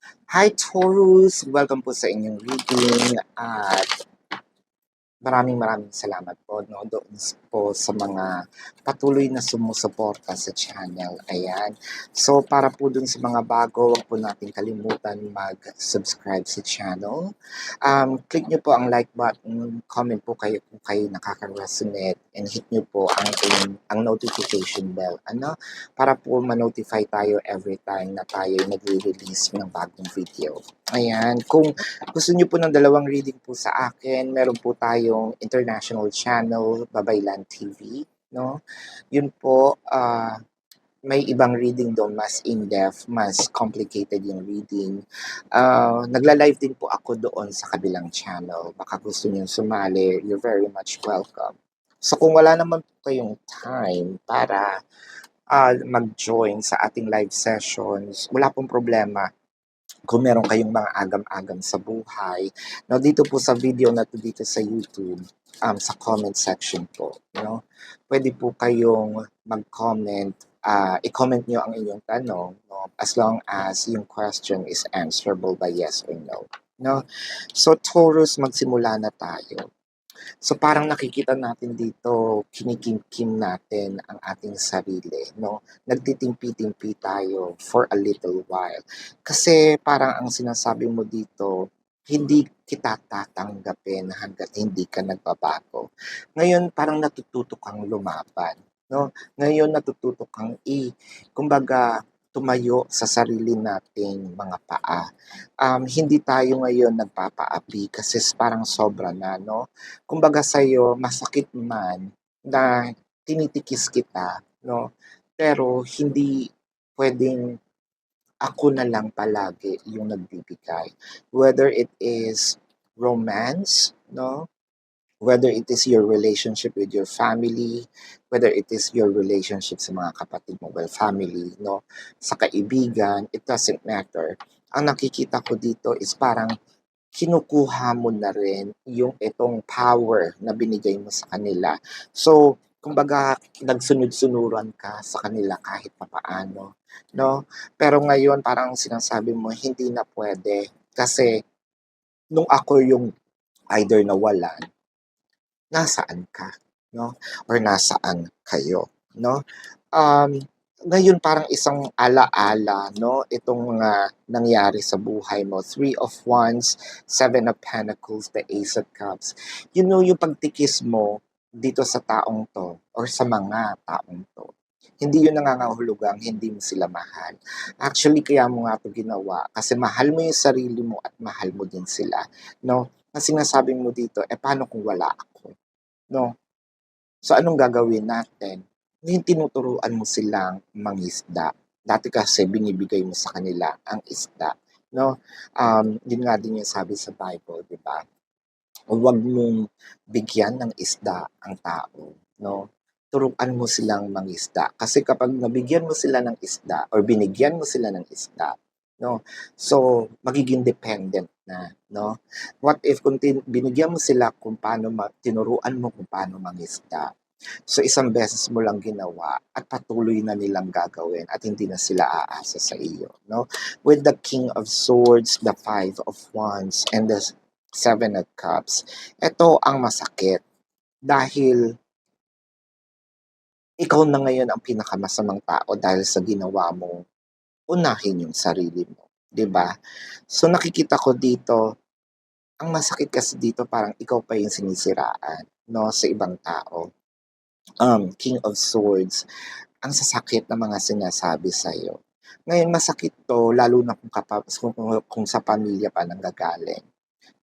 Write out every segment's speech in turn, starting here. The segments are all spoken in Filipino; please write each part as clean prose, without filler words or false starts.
Hi Taurus! Welcome po sa inyong reading at maraming salamat po no, doon po sa mga patuloy na sumusuporta sa channel. Ayan. So, para po dun sa mga bago, huwag po natin kalimutan mag-subscribe sa channel. Click nyo po ang like button, comment po kayo kung kayo nakaka-resonate, and hit nyo po ang notification bell. Ano? Para po ma-notify tayo every time na tayo nagre-release ng bagong video. Ayan. Kung gusto niyo po ng dalawang reading po sa akin, meron po tayong international channel, Babaylan TV, no? Yun po, may ibang reading doon, mas in-depth, mas complicated yung reading. Nagla-live din po ako doon sa kabilang channel. Baka gusto niyo sumali, you're very much welcome. So kung wala naman po kayong time para mag-join sa ating live sessions, wala pong problema kung meron kayong mga agam-agam sa buhay. No, dito po sa video na to dito sa YouTube, sa comment section po, no? Pwede po kayong mag-comment, i-comment nyo ang inyong tanong, no? As long as yung question is answerable by yes or no. No? So, Taurus, magsimula na tayo. So parang nakikita natin dito, kinikimkim natin ang ating sarili, no? Nagtitimpi-timpi tayo for a little while. Kasi parang ang sinasabi mo dito, hindi kita tatanggapin hangga't hindi ka nagbabago. Ngayon parang natututo kang lumaban, no? Ngayon natututo kang kumbaga, tumayo sa sarili nating mga paa. Hindi tayo ngayon nagpapaapi kasi parang sobra na, no? Kumbaga sa'yo, masakit man na tinitikis kita, no? Pero hindi pwedeng ako na lang palagi yung nagbibigay. Whether it is romance, no? Whether it is your relationship with your family, whether it is your relationship sa mga kapatid mo, well, family, no? Sa kaibigan, it doesn't matter. Ang nakikita ko dito is parang kinukuha mo na rin yung itong power na binigay mo sa kanila. So, kumbaga, nagsunod-sunuran ka sa kanila kahit papaano, no? Pero ngayon, parang sinasabi mo, hindi na pwede. Kasi, nung ako yung either nawalan, nasaan ka, no? Or nasaan kayo, no? Um, Ngayon parang isang ala-ala, no? Itong mga nangyari sa buhay mo. Three of Wands, Seven of Pentacles, the Ace of Cups. You know, yung pagtikis mo dito sa taong to or sa mga taong to, hindi yun nangangahulugang hindi mo sila mahal. Actually, kaya mo nga ito ginawa kasi mahal mo yung sarili mo at mahal mo din sila, no? Ang sinasabi mo dito, paano kung wala ako? No? So anong gagawin natin? Yung tinuturuan mo silang mangisda. Dati kasi binibigay mo sa kanila ang isda. No? Yun nga din yung sabi sa Bible, di ba? Huwag mong bigyan ng isda ang tao. No? Turuan mo silang mangisda. Kasi kapag nabigyan mo sila ng isda or binigyan mo sila ng isda, no? So, magiging dependent na, no? What if kung binigyan mo sila kung paano tinuruan mo kung paano mangisda? So, isang beses mo lang ginawa at patuloy na nilang gagawin at hindi na sila aasa sa iyo, no? With the King of Swords, the Five of Wands, and the Seven of Cups, ito ang masakit dahil ikaw na ngayon ang pinakamasamang tao dahil sa ginawa mong unahin yung sarili mo, 'di ba? So nakikita ko dito, ang masakit kasi dito parang ikaw pa yung sinisiraan, no, sa ibang tao. King of Swords, ang sasakit ng mga sinasabi sa iyo. Ngayon masakit 'to lalo na kung sa pamilya pa nanggagaling,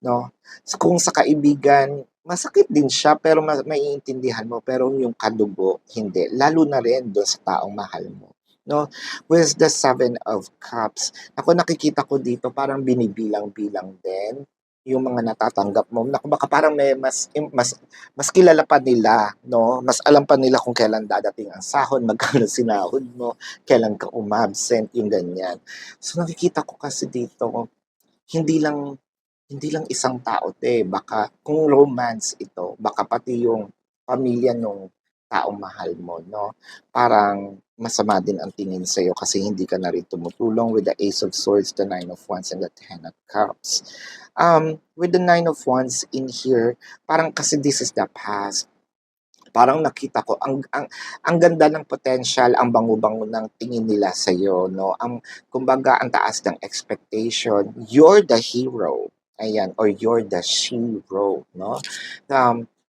'no? So, kung sa kaibigan, masakit din siya pero maiintindihan mo, pero yung kadugo, hindi. Lalo na rin do'n sa taong mahal mo, 'no? With the Seven of Cups, ako nakikita ko dito parang binibilang-bilang din yung mga natatanggap mo. Naku, baka parang may mas kilala pa nila, 'no? Mas alam pa nila kung kailan dadating ang sahod, magkano sinahod mo, kailan ka umabsent, yung ganyan. So, nakikita ko kasi dito, hindi lang hindi lang isang tao 'to, baka kung romance ito, baka pati yung pamilya nung taong mahal mo, no? Parang masama din ang tingin sa'yo kasi hindi ka na rin tumutulong with the Ace of Swords, the Nine of Wands, and the Ten of Cups. With the Nine of Wands in here, parang kasi this is the past. Parang nakita ko ang ganda ng potential, ang bango-bango ng tingin nila sa no? Kumbaga ang taas ng expectation, you're the hero. Ayan, or you're the shero, no?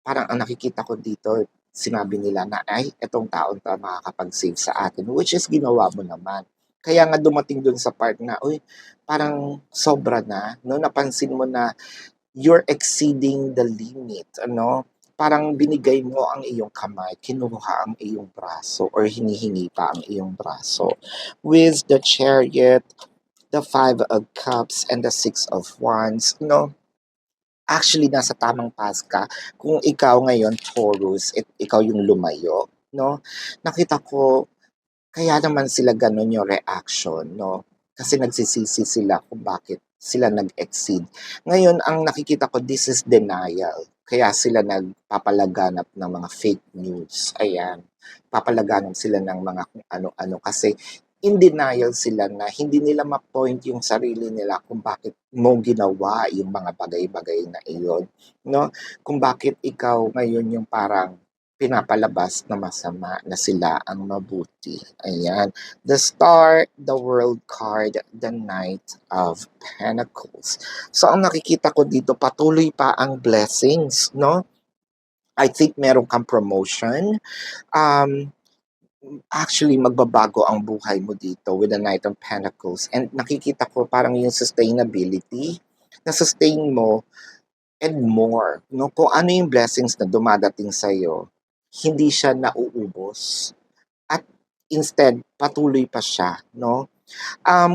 Parang ang nakikita ko dito, sinabi nila na, ay, etong taon to makakapag-save sa atin, which is ginawa mo naman. Kaya nga dumating dun sa part na, uy, parang sobra na, no? Napansin mo na you're exceeding the limit, ano? Parang binigay mo ang iyong kamay, kinuha ang iyong braso, or hinihingi pa ang iyong braso. With the Chariot, the Five of Cups, and the Six of Wands, no? Actually, nasa tamang path ka. Kung ikaw ngayon, Taurus, ikaw yung lumayo, no? Nakita ko, kaya naman sila gano'n yung reaction, 'no? Kasi nagsisisi sila kung bakit sila nag-exceed. Ngayon ang nakikita ko, this is denial. Kaya sila nagpapalaganap ng mga fake news, ayan. Papalaganap sila ng mga kung ano-ano kasi in denial sila na hindi nila ma-point yung sarili nila kung bakit mo ginawa yung mga bagay-bagay na iyon, 'no? Kung bakit ikaw ngayon yung parang pinapalabas na masama na sila ang mabuti. Ayan. The Star, the World card, the Knight of Pentacles. So, ang nakikita ko dito, patuloy pa ang blessings, no? I think meron kang promotion. Um, Actually, magbabago ang buhay mo dito with the Knight of Pentacles. And nakikita ko parang yung sustainability, na-sustain mo and more, 'no? Kung ano yung blessings na dumadating sa'yo, hindi siya nauubos at instead patuloy pa siya, 'no?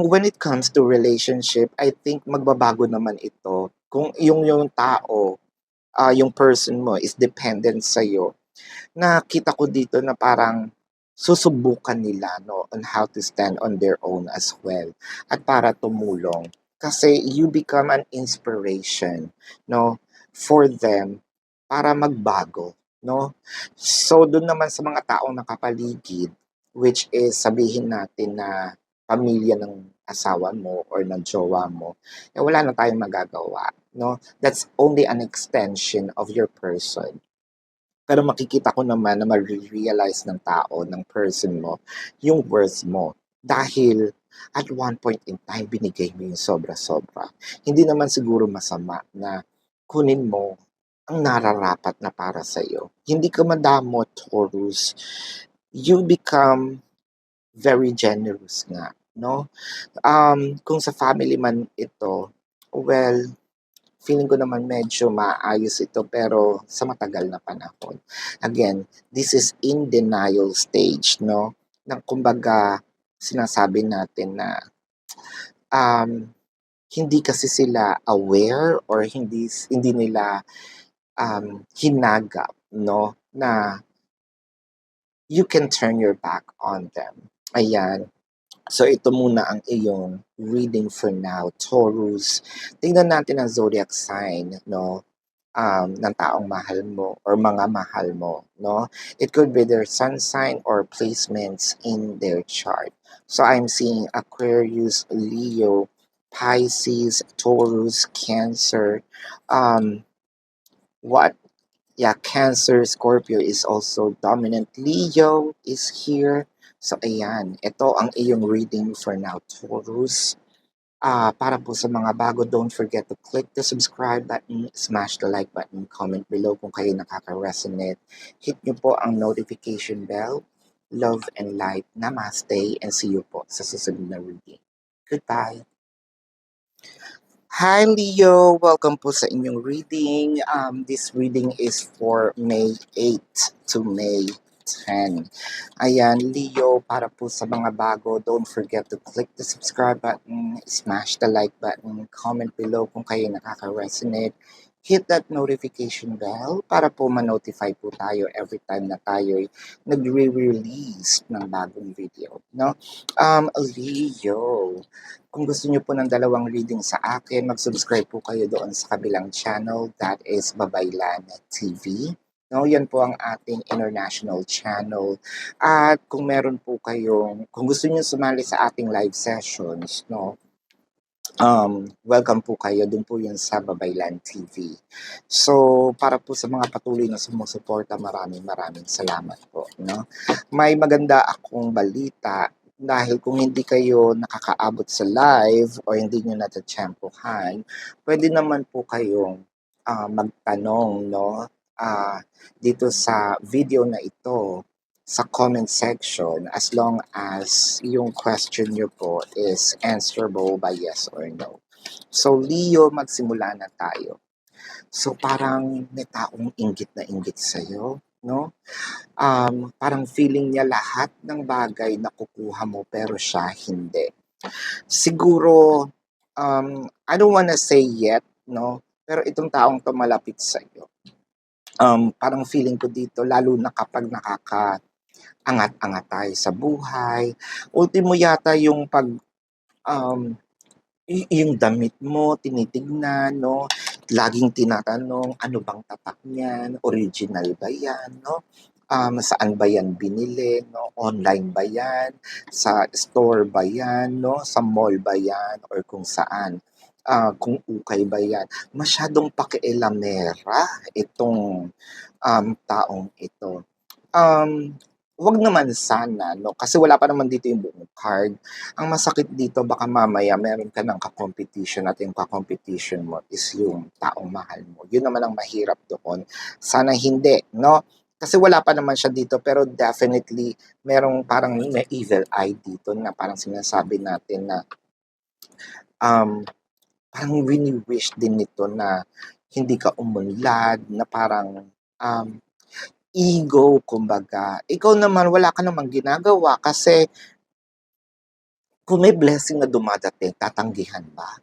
When it comes to relationship, I think magbabago naman ito kung yung tao, yung person mo is dependent sa'yo. Nakita ko dito na parang susubukan nila, 'no, on how to stand on their own as well at para tumulong. Kasi you become an inspiration, 'no, for them para magbago, 'no? So, dun naman sa mga taong nakapaligid, which is sabihin natin na pamilya ng asawa mo or ng jowa mo, eh, wala na tayong magagawa, 'no? That's only an extension of your person. Pero makikita ko naman na mare-realize ng tao, ng person mo, yung worth mo. Dahil at one point in time, binigay mo yung sobra-sobra. Hindi naman siguro masama na kunin mo ang nararapat na para sa'yo. Hindi ka madamot, Taurus. You become very generous nga, no? Kung sa family man ito, well, feeling ko naman medyo maayos ito pero sa matagal na panahon. Again, this is in denial stage, no? Na kumbaga sinasabi natin na um, hindi kasi sila aware or hindi nila hinagap, no? Na you can turn your back on them. Ayan. So ito muna ang iyong reading for now, Taurus. Tingnan natin ang zodiac sign, no? Ng taong mahal mo or mga mahal mo, no? It could be their sun sign or placements in their chart. So I'm seeing Aquarius, Leo, Pisces, Taurus, Cancer. What? Yeah, Cancer, Scorpio is also dominant. Leo is here. So ayan, ito ang iyong reading for now, Taurus. Para po sa mga bago, don't forget to click the subscribe button, smash the like button, comment below kung kayo nakaka-resonate. Hit nyo po ang notification bell. Love and light. Namaste and see you po sa susunod na reading. Goodbye! Hi Leo! Welcome po sa inyong reading. This reading is for May 8 to May 10. Ayan, Leo, para po sa mga bago, don't forget to click the subscribe button, smash the like button, comment below kung kayo nakaka-resonate, hit that notification bell para po ma-notify po tayo every time na tayo nagre-release ng bagong video, no? Leo, kung gusto niyo po ng dalawang reading sa akin, mag-subscribe po kayo doon sa kabilang channel, that is Babaylan TV. No, yan po ang ating international channel. At kung meron po kayong, kung gusto niyo sumali sa ating live sessions, no, welcome po kayo. Doon po yun sa Babaylan TV. So, para po sa mga patuloy na sumusuporta, maraming maraming salamat po. No? May maganda akong balita dahil kung hindi kayo nakakaabot sa live o hindi nyo natatsyempohan, pwede naman po kayong magtanong no? Dito sa video na ito sa comment section as long as yung question nyo po is answerable by yes or no. So, Leo, magsimula na tayo. So, parang may taong inggit na inggit sa'yo, no? Parang feeling niya lahat ng bagay na kukuha mo pero siya hindi. Siguro, I don't wanna say yet, no? Pero itong taong to malapit sa'yo. Parang feeling ko dito, lalo na kapag angat-angat tayo sa buhay. Ultimo yata yung um, yung damit mo tinitignan, no? Laging tinatanong, ano bang tatak niyan? Original ba yan, no? Saan ba yan binili, no? Online ba yan? Sa store ba yan, no? Sa mall ba yan? Or kung saan? Kung ukay ba yan? Masyadong pakialamera itong taong ito. Um, Wag naman sana, no? Kasi wala pa naman dito yung buong card. Ang masakit dito, baka mamaya meron ka ng kakompetition at yung kakompetition mo is yung taong mahal mo. Yun naman ang mahirap doon. Sana hindi, no? Kasi wala pa naman siya dito, pero definitely merong parang may evil eye dito na parang sinasabi natin na um, parang wini-wish din nito na hindi ka umunlad, na parang ego, kumbaga. Ikaw naman, wala ka namang ginagawa kasi kung may blessing na dumadating, tatanggihan ba?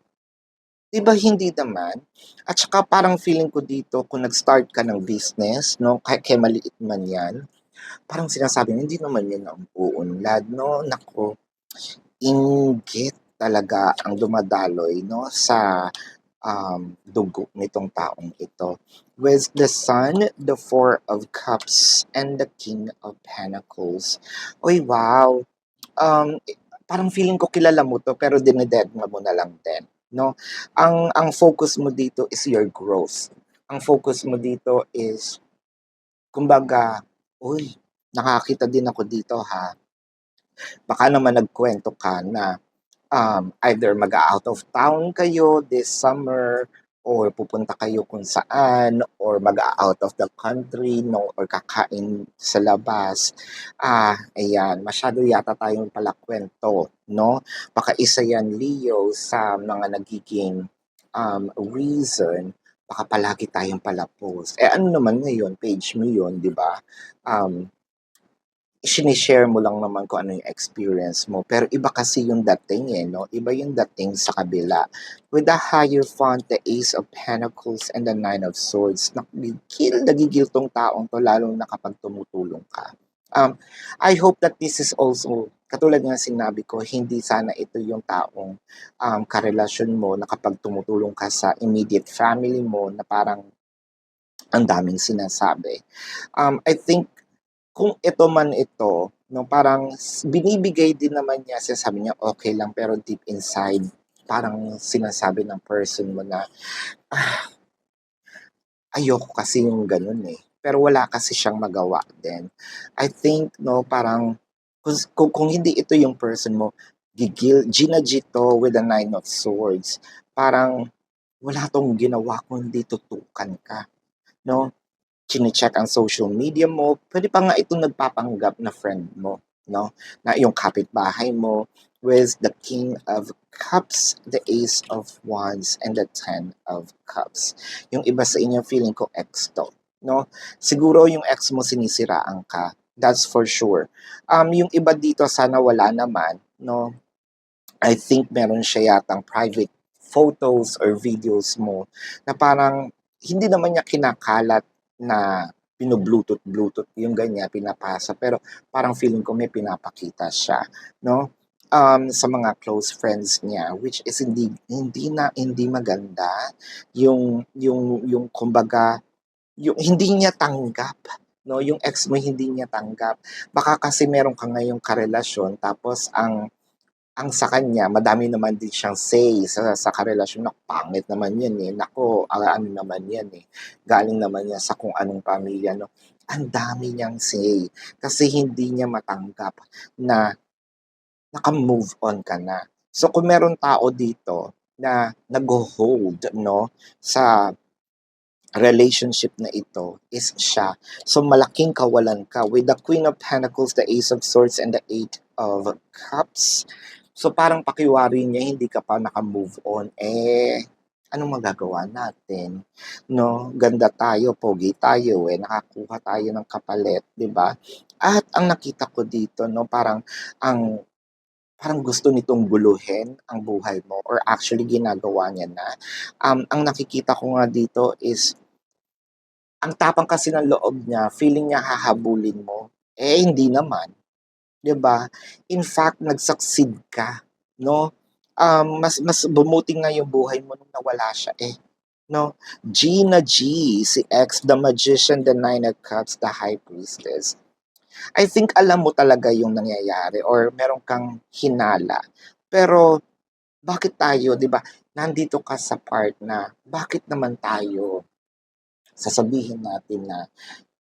'Di ba hindi naman? At saka parang feeling ko dito kung nag-start ka ng business, no, kahit maliit man 'yan, parang sinasabi mo, hindi naman 'yan ang uunlad, no? Naku, inggit talaga ang dumadaloy, no, sa dugo nitong taong ito. With the Sun, the Four of Cups, and the King of Pentacles. Uy, wow! Parang feeling ko kilala mo 'to pero dinededma mo na lang din, 'no? Ang focus mo dito is your growth. Ang focus mo dito is kumbaga, "Uy, nakakita din ako dito ha." Baka naman nagkuwento ka na either mag-a-out of town kayo this summer or pupunta kayo kung saan or mag-a-out of the country, no, or kakain sa labas. Ayan, masyado yata tayong palakwento, no? Baka isa yan, Leo, sa mga nagiging reason baka palagi tayong palapos. Eh ano naman ngayon, page mo yun, di ba? Um, Sinishare mo lang naman kung ano yung experience mo. Pero iba kasi yung dating no? Iba yung dating sa kabila. With the Hierophant, the Ace of Pentacles, and the Nine of Swords, nagigil tong taong to, lalo na kapag tumutulong ka. I hope that this is also, katulad nga sinabi ko, hindi sana ito yung taong karelasyon mo na kapag tumutulong ka sa immediate family mo na parang ang daming sinasabi. I think kung ito man ito, no, parang binibigay din naman niya, sinasabi niya okay lang pero deep inside, parang sinasabi ng person mo na ayoko kasi yung ganun eh. Pero wala kasi siyang magawa din. I think, no, parang kung hindi ito yung person mo, ginagito with the Nine of Swords. Parang wala tong ginawa kundi tutukan ka. No? Chine-check ang social media mo, pwede pa nga itong nagpapanggap na friend mo, no? Na yung kapitbahay mo with the King of Cups, the Ace of Wands, and the Ten of Cups. Yung iba sa inyo, feeling ko ex to, no? Siguro yung ex mo sinisiraan ka, that's for sure. Yung iba dito, sana wala naman, no? I think meron siya yatang private photos or videos mo na parang hindi naman niya kinakalat na binu-bluetooth yung ganyan, pinapasa. Pero parang feeling ko may pinapakita siya, no? Sa mga close friends niya, which is hindi maganda yung kumbaga yung hindi niya tanggap, 'no, yung ex mo hindi niya tanggap. Baka kasi meron ka ngayong karelasyon tapos ang sa kanya madami naman din siyang say sa karelasyon, naku pangit naman 'yan, eh, naku, ano naman 'yan, eh, galing naman 'yan sa kung anong pamilya 'no. Ang dami niyang say kasi hindi niya matanggap na naka-move on ka na. So kung meron tao dito na nagho-hold 'no, sa relationship na ito is siya. So malaking kawalan ka with the Queen of Pentacles, the Ace of Swords, and the Eight of Cups. So parang pakiwari niya hindi ka pa naka-move on. Anong magagawa natin? No, ganda tayo, pogi tayo, nakakuha tayo ng kapalit, 'di ba? At ang nakita ko dito, no, ang parang gusto nitong guluhin ang buhay mo or actually ginagawa niya na. Ang nakikita ko nga dito is ang tapang kasi ng loob niya, feeling niya hahabulin mo. Hindi naman, 'di ba? In fact, nag-succeed ka, 'no? Mas bumuti nga yung buhay mo nung nawala siya, 'no? Gina G, si X, the Magician, the Nine of Cups, the High Priestess. I think alam mo talaga yung nangyayari or meron kang hinala. Pero bakit tayo, 'di ba? Nandito ka sa part na bakit naman tayo sasabihin natin na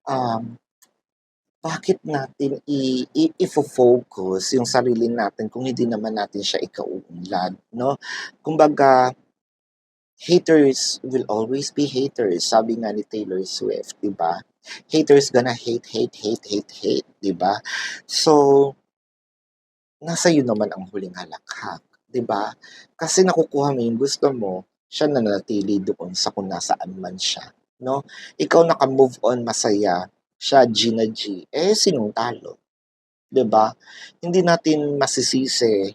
um, bakit natin ifo-focus yung sarili natin kung hindi naman natin siya ikauunlad, 'no? Kumbaga, haters will always be haters, sabi nga ni Taylor Swift, 'di ba? Haters gonna hate, hate, hate, hate, hate, 'di ba? So, nasa iyo naman ang huling halakhak, 'di ba? Kasi nakukuha mo yung gusto mo, siya nananatili doon sa kung nasaan man siya, 'no? Ikaw naka-move on masaya, siya Gina G, sinong talo? 'Di ba? Hindi natin masisisi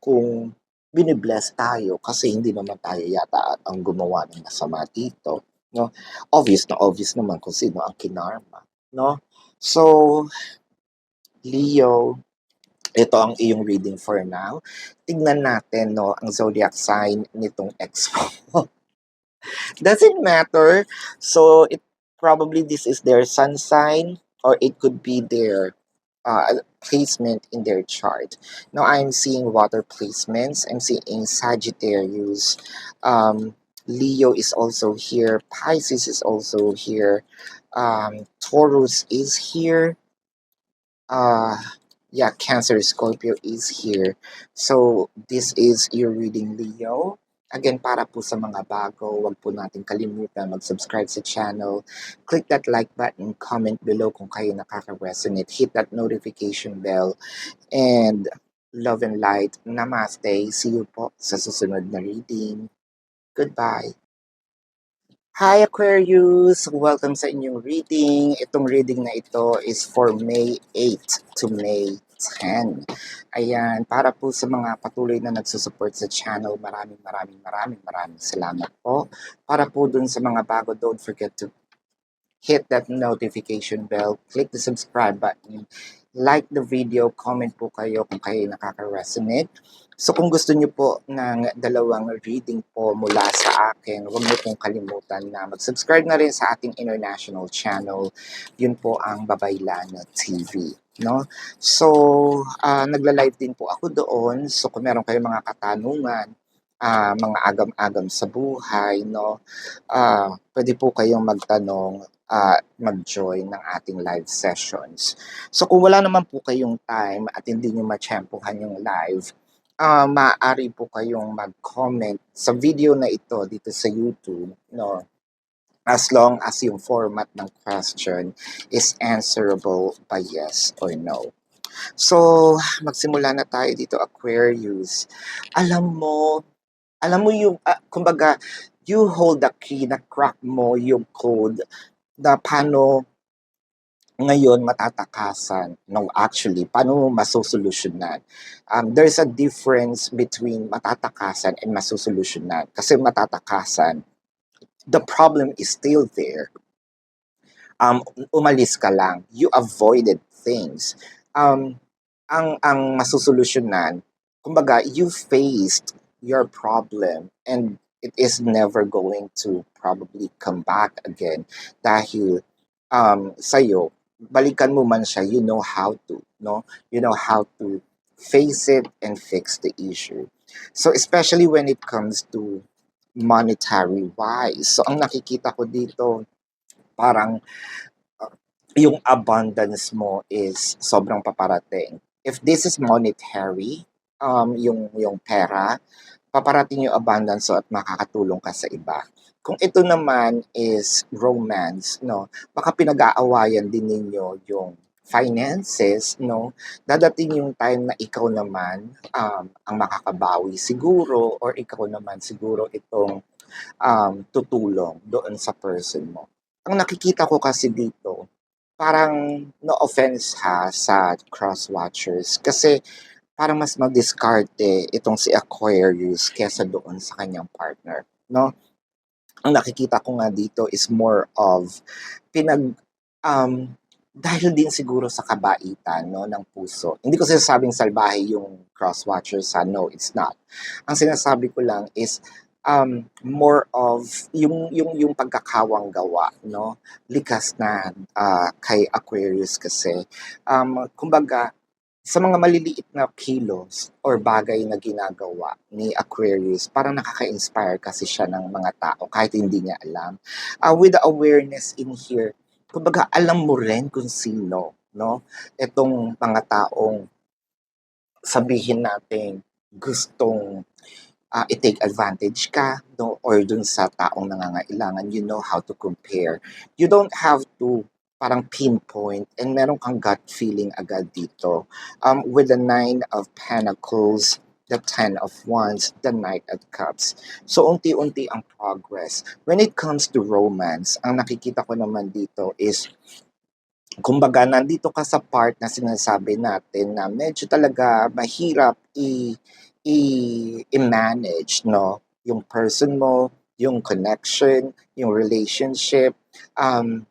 kung bini-bless tayo kasi hindi naman tayo yata ang gumawa ng masama dito, 'no? Obvious na obvious naman kung sino ang kinarma, 'no? So, Leo, ito ang iyong reading for now. Tignan natin 'no, ang zodiac sign nitong ex mo. Doesn't matter. So, probably this is their sun sign or it could be their placement in their chart. Now I'm seeing water placements. I'm seeing Sagittarius. Leo is also here. Pisces is also here. Taurus is here. Uh, yeah, Cancer, Scorpio is here. So this is your reading, Leo. Again, para po sa mga bago, wag po natin kalimutan mag-subscribe sa channel. Click that like button, comment below kung kayo nakaka-resonate. Hit that notification bell. And love and light. Namaste. See you po sa susunod na reading. Goodbye. Hi Aquarius! Welcome sa inyong reading. Itong reading na ito is for May 8 to May 10. Ayan, para po sa mga patuloy na nagsusupport sa channel, maraming salamat po. Para po dun sa mga bago, don't forget to hit that notification bell, click the subscribe button, like the video, comment po kayo kung kayo nakaka-resonate. So kung gusto niyo po ng dalawang reading po mula sa akin, huwag niyo pong kalimutan na mag-subscribe na rin sa ating international channel. Yun po ang Babaylana TV. No? So, nagla-live din po ako doon. So kung meron kayong mga katanungan, mga agam-agam sa buhay, no? Pwede po kayong magtanong mag-join ng ating live sessions. So kung wala naman po kayong time at hindi nyo matsyempohan yung live, maaari po kayong mag-comment sa video na ito dito sa YouTube, no? As long as yung format ng question is answerable by yes or no. So, magsimula na tayo dito, Aquarius. Alam mo yung, kumbaga, you hold the key, na crack mo yung code na paano ngayon matatakasan. No, actually, paano mo masusolusyonan? There's a difference between matatakasan and masusolusyonan. Kasi matatakasan, the problem is still there. Umalis ka lang. You avoided things. Ang masusolusyonan, kumbaga, you faced your problem and it is never going to probably come back again dahil sa'yo, balikan mo man siya, you know how to, no? You know how to face it and fix the issue. So especially when it comes to monetary wise. So ang nakikita ko dito, parang yung abundance mo is sobrang paparating. If this is monetary, yung pera, paparating yung abundance so at makakatulong ka sa iba. Kung ito naman is romance, no, baka pinag-aawayan din ninyo yung finances, no, dadating yung time na ikaw naman ang makakabawi siguro or ikaw naman siguro itong tutulong doon sa person mo. Ang nakikita ko kasi dito, parang no offense ha sa cross-watchers kasi parang mas madiskarte itong si Aquarius kesa doon sa kanyang partner, no? Ang nakikita ko nga dito is more of um, dahil din siguro sa kabaitan, no, ng puso. Hindi ko sinasabing salbahe yung cross-watchers ha, no, it's not. Ang sinasabi ko lang is more of yung pagkakawang gawa, no? Likas na kay Aquarius kasi. Kumbaga, sa mga maliliit na kilos or bagay na ginagawa ni Aquarius, parang nakaka-inspire kasi siya ng mga tao kahit hindi niya alam. With the awareness in here, kumbaga alam mo rin kung sino, no? Itong mga taong sabihin natin gustong i-take advantage ka, no, or dun sa taong nangangailangan, you know how to compare. You don't have to parang pinpoint and meron kang gut feeling agad dito. With the Nine of Pentacles, the Ten of Wands, the Knight of Cups. So, unti-unti ang progress. When it comes to romance, ang nakikita ko naman dito is kumbaga nandito ka sa part na sinasabi natin na medyo talaga mahirap i-manage, no? Yung person mo, yung connection, yung relationship. Um,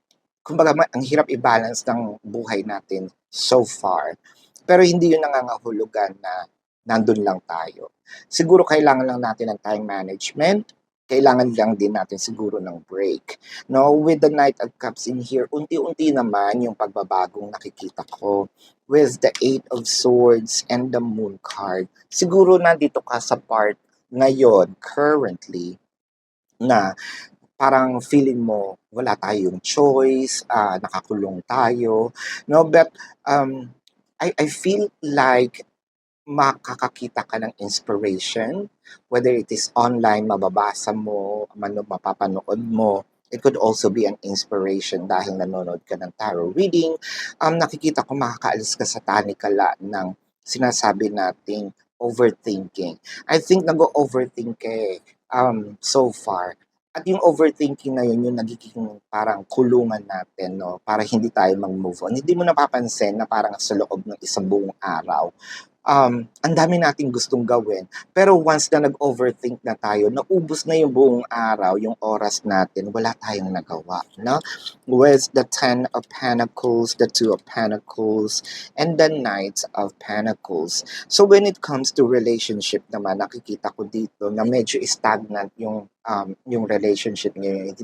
Kumbaga, ang hirap i-balance ng buhay natin so far. Pero hindi yun nangangahulugan na nandun lang tayo. Siguro kailangan lang natin ng time management, kailangan lang din natin siguro ng break. No, with the Knight of Cups in here, unti-unti naman yung pagbabagong nakikita ko with the Eight of Swords and the Moon card. Siguro nandito ka sa part ngayon, currently, na parang feeling mo wala tayong choice, nakakulong tayo, no? But I feel like makakakita ka ng inspiration, whether it is online, mababasa mo, mapapanood mo. It could also be an inspiration dahil nanonood ka ng tarot reading. Nakikita ko makakaalis ka sa tanikala ng sinasabi nating overthinking. I think nag-overthink ka so far. At yung overthinking na yun, yung nagiging parang kulungan natin, no? Para hindi tayo mag-move on. Hindi mo napapansin na parang sa loob ng isang buong araw, ang dami nating gustong gawin. Pero once na nag-overthink na tayo, naubos na yung buong araw, yung oras natin, wala tayong nagawa, no? With the Ten of Pentacles, the Two of Pentacles, and the Knight of Pentacles. So when it comes to relationship naman, nakikita ko dito na medyo stagnant yung relationship niyo,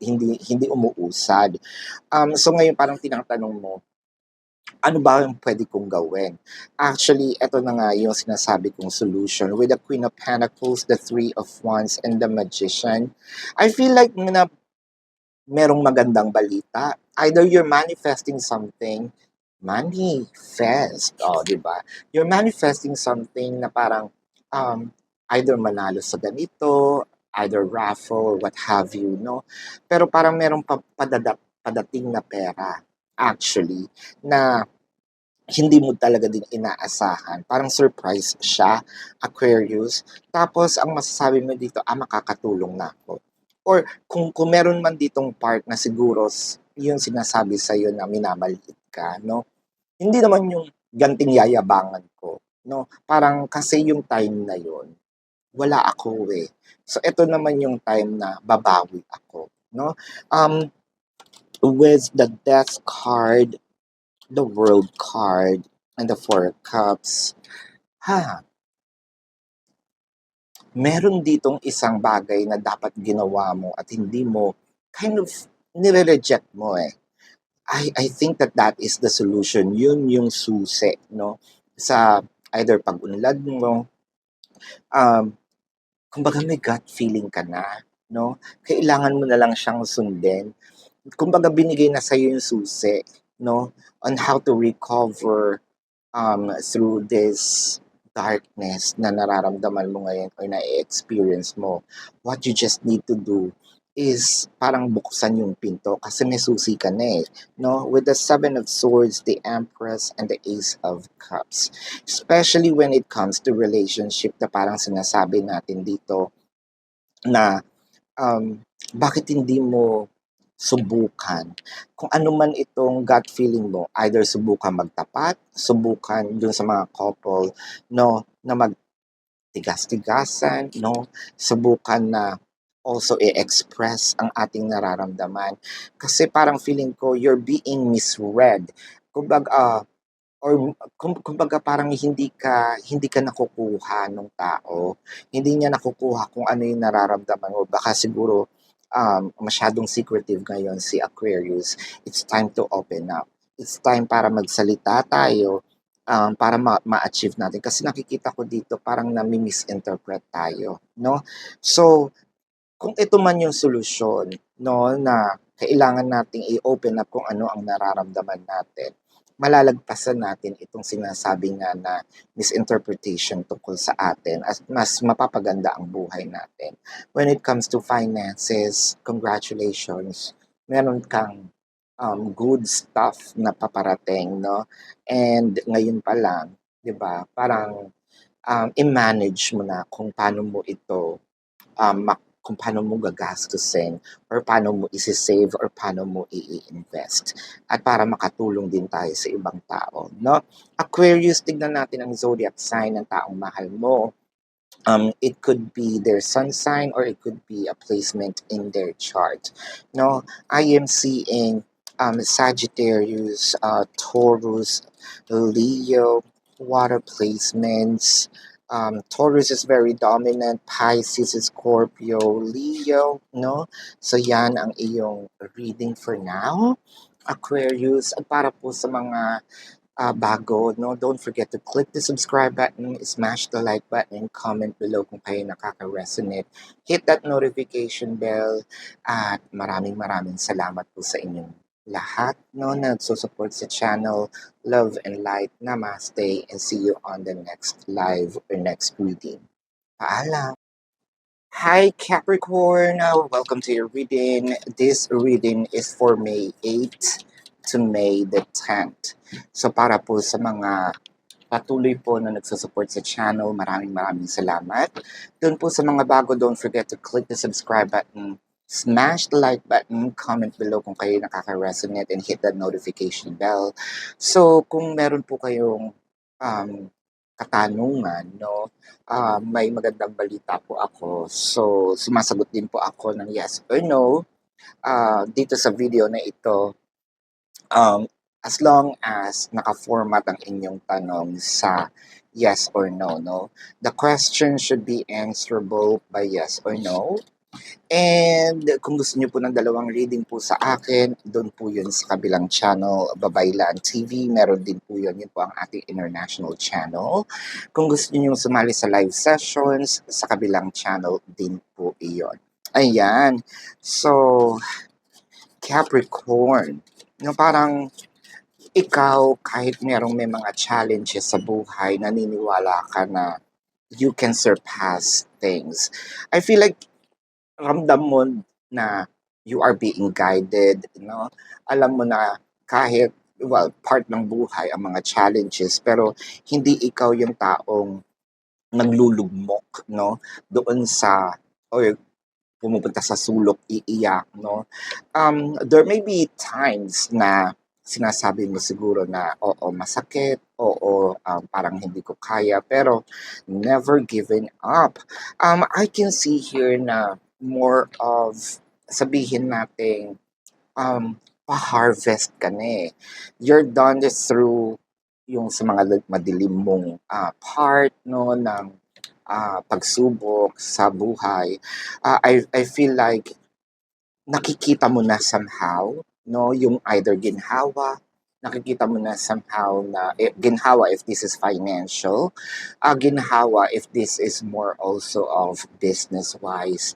hindi umuusad. So ngayon parang tinatanong mo, ano ba yung pwede kong gawin? Actually, eto na nga yung sinasabi kong solution. With the Queen of Pentacles, the Three of Wands, and the Magician, I feel like na merong magandang balita. Either you're manifesting something, manifest, di ba? You're manifesting something na parang either manalo sa ganito, either raffle, or what have you, no? Pero parang merong padating na pera, actually, na hindi mo talaga din inaasahan. Parang surprise siya, Aquarius. Tapos, ang masasabi mo dito, makakatulong na ako. Or kung meron man ditong part na siguro yung sinasabi sa'yo na minamaliit ka, no? Hindi naman yung ganting yayabangan ko, no? Parang kasi yung time na yon wala ako eh. So, ito naman yung time na babawi ako, no? With the Death card, the World card, and the Four of Cups, ha, meron ditong isang bagay na dapat ginawa mo at hindi mo kind of nire-reject mo eh. I think that is the solution. Yun yung susi, no? Sa either pag-unlad mo, um, kumbaga may gut feeling ka na, no? Kailangan mo na lang siyang sundin. Kumbaga binigay na sa'yo yung susi, no? On how to recover through this darkness na nararamdaman mo ngayon or na-experience mo. What you just need to do is parang buksan yung pinto kasi may susi ka na eh. No? With the Seven of Swords, the Empress, and the Ace of Cups. Especially when it comes to relationship na parang sinasabi natin dito na bakit hindi mo subukan kung ano man itong gut feeling mo, either subukan magtapat, subukan dun sa mga couple, no, na magtigas-tigasan, no, subukan na also i-express ang ating nararamdaman. Kasi parang feeling ko you're being misread. Kumbaga, or kumbaga parang hindi ka nakukuha nung tao. Hindi niya nakukuha kung ano yung nararamdaman mo. Baka siguro masyadong secretive ngayon si Aquarius. It's time to open up. It's time para magsalita tayo para ma-achieve natin. Kasi nakikita ko dito parang nami-misinterpret tayo, no? So, kung ito man yung solusyon, no, na kailangan nating i-open up kung ano ang nararamdaman natin, malalagpasan natin itong sinasabi nga na misinterpretation tungkol sa atin at mas mapapaganda ang buhay natin. When it comes to finances, congratulations, meron kang good stuff na paparating, no? And ngayon pa lang, 'di ba? Parang i-manage mo na kung paano mo ito kung paano mo gagastusin or paano mo isi-save or paano mo i-invest at para makatulong din tayo sa ibang tao, no? Aquarius, tignan natin ang zodiac sign ng taong mahal mo. It could be their sun sign or it could be a placement in their chart. No, I am seeing Sagittarius, Taurus, Leo, water placements. Taurus is very dominant, Pisces is Scorpio, Leo, no? So yan ang iyong reading for now. Aquarius, at para po sa mga bago, no, don't forget to click the subscribe button, smash the like button, comment below kung kayo nakaka-resonate, hit that notification bell, at maraming salamat po sa inyong lahat, no, na nagsusupport sa channel. Love and light. Namaste and see you on the next live or next reading. Paalam! Hi Capricorn! Welcome to your reading. This reading is for May 8th to May the 10th. So para po sa mga patuloy po na nagsusupport sa channel, maraming salamat. Doon po sa mga bago, don't forget to click the subscribe button, smash the like button, comment below kung kayo nakaka-resonate, and hit that notification bell. So kung meron po kayong katanungan, no, may magandang balita po ako. So sumasagot din po ako ng yes or no dito sa video na ito. As long as naka-format ang inyong tanong sa yes or no, no? The question should be answerable by yes or no. And kung gusto niyo po ng dalawang reading po sa akin, doon po yun sa kabilang channel, Babaylaan TV. Meron din po yun. Yun po ang ating international channel. Kung gusto niyo sumali sa live sessions, sa kabilang channel din po iyon. Ayan. So, Capricorn. Yung parang ikaw, kahit may mga challenges sa buhay, naniniwala ka na you can surpass things. I feel like ramdam mo na you are being guided, no? Alam mo na kahit, well, part ng buhay ang mga challenges, pero hindi ikaw yung taong naglulugmok, no? Doon sa, or pumupunta sa sulok, iiyak, no? There may be times na sinasabi mo siguro na, oo, masakit, oo, parang hindi ko kaya, pero never giving up. I can see here na more of, sabihin natin, pa-harvest ka na eh. You're done this through yung sa mga madilim mong part, no, ng pagsubok sa buhay, I feel like nakikita mo na somehow, no, yung either ginhawa, nakikita mo na somehow na ginhawa if this is financial, ginhawa if this is more also of business wise,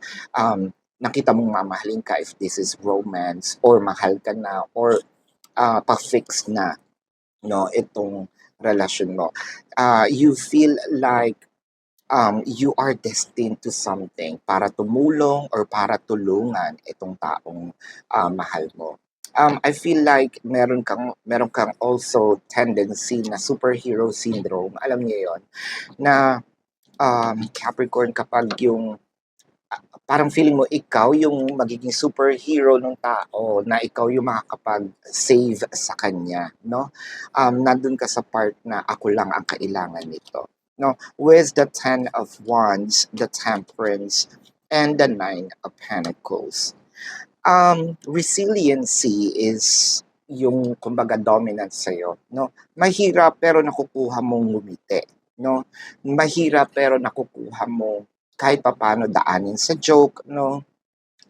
nakita mong mamahalin ka if this is romance or mahal ka na or pa-fix na, no, itong relasyon mo. You feel like you are destined to something para tumulong or para tulungan itong taong mahal mo. I feel like meron kang also tendency na superhero syndrome. Alam niyo 'yon na Capricorn kapag yung parang feeling mo ikaw yung magiging superhero ng tao na ikaw yung makakapag-save sa kanya, no? Nandun ka sa part na ako lang ang kailangan nito. No, with the Ten of Wands, the Temperance, and the Nine of Pentacles. Resiliency is yung kumbaga dominant sa'yo, no? Mahirap pero nakukuha mong ngumiti, no? Mahirap pero nakukuha mo kahit papaano daanin sa joke, no?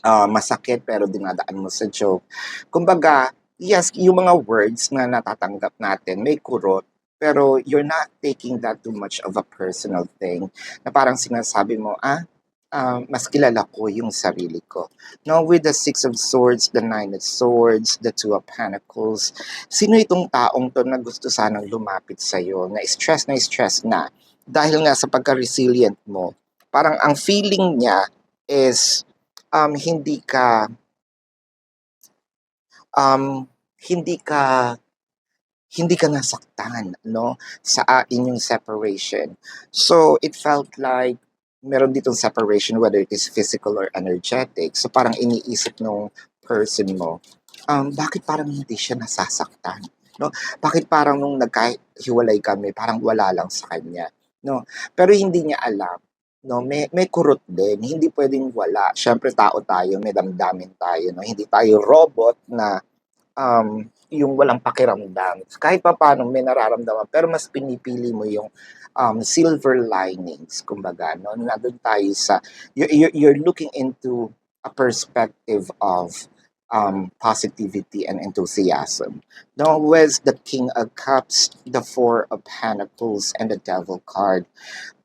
Masakit pero dinadaan mo sa joke. Kumbaga, yes, yung mga words na natatanggap natin may kurot, pero you're not taking that too much of a personal thing. Na parang sinasabi mo, mas kilala ko yung sarili ko. No, with the Six of Swords, the Nine of Swords, the Two of Pentacles, sino itong taong to na gusto sanang lumapit sa'yo, na stress na, dahil nga sa pagka-resilient mo, parang ang feeling niya is um, hindi ka um, hindi ka hindi ka nasaktan, no, sa inyong separation. So it felt like meron ditong separation whether it is physical or energetic. So parang iniisip nung person mo, bakit parang hindi siya nasasaktan, no? Bakit parang nung nagkahiwalay kami parang wala lang sa kanya, no? Pero hindi niya alam, no, may kurot din, hindi puwedeng wala. Siyempre tao tayo, may damdamin tayo, no? Hindi tayo robot na yung walang pakiramdam. Kahit papaano may nararamdaman pero mas pinipili mo yung silver linings kumbaga, no? Nandun tayo sa you're looking into a perspective of positivity and enthusiasm. No, with the King of Cups, the Four of Pentacles, and the Devil card.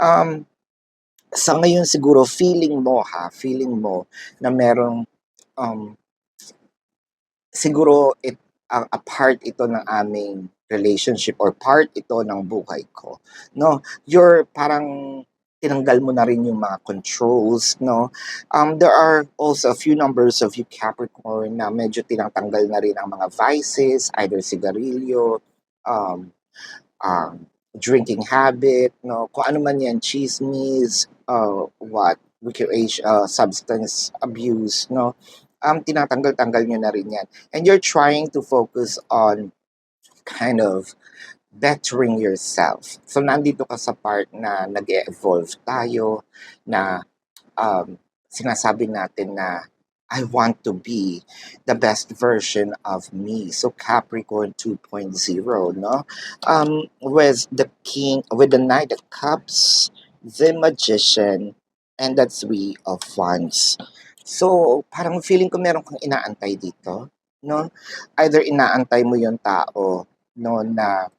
Um, sa ngayon siguro feeling mo na merong um, siguro a part ito ng aming relationship or part ito ng buhay ko, no? You're parang tinanggal mo na rin yung mga controls, no? There are also a few numbers of you Capricorn na medyo tinatanggal na rin ang mga vices, either sigarilyo, um, drinking habit, no? Kung ano man yan, chismis, recreation, substance abuse, no? Tinatanggal-tanggal nyo na rin yan. And you're trying to focus on kind of bettering yourself. So, nandito ka sa part na nag-evolve tayo, na sinasabi natin na I want to be the best version of me. So Capricorn 2.0, no? With the Knight of Cups, the Magician, and the Three of Wands. So, parang feeling ko meron kang inaantay dito, no? Either inaantay mo yung tao, no, na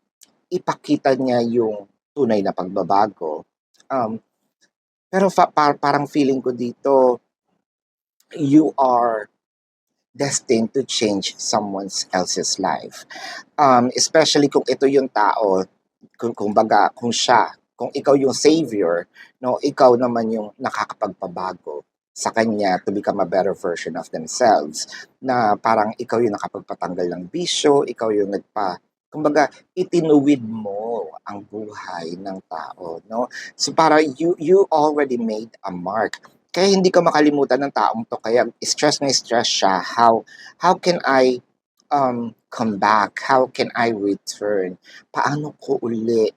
ipakita niya yung tunay na pagbabago. Um, pero parang feeling ko dito, you are destined to change someone else's life. Especially kung ito yung tao, kung ikaw yung savior, no, ikaw naman yung nakakapagpabago sa kanya to become a better version of themselves. Na parang ikaw yung nakapagpatanggal ng bisyo, ikaw yung kumbaga, itinuwid mo ang buhay ng tao, no? So para you already made a mark. Kaya hindi ka makalimutan ng taong to, kaya stress na stress siya. How can I come back? How can I return? Paano ko uli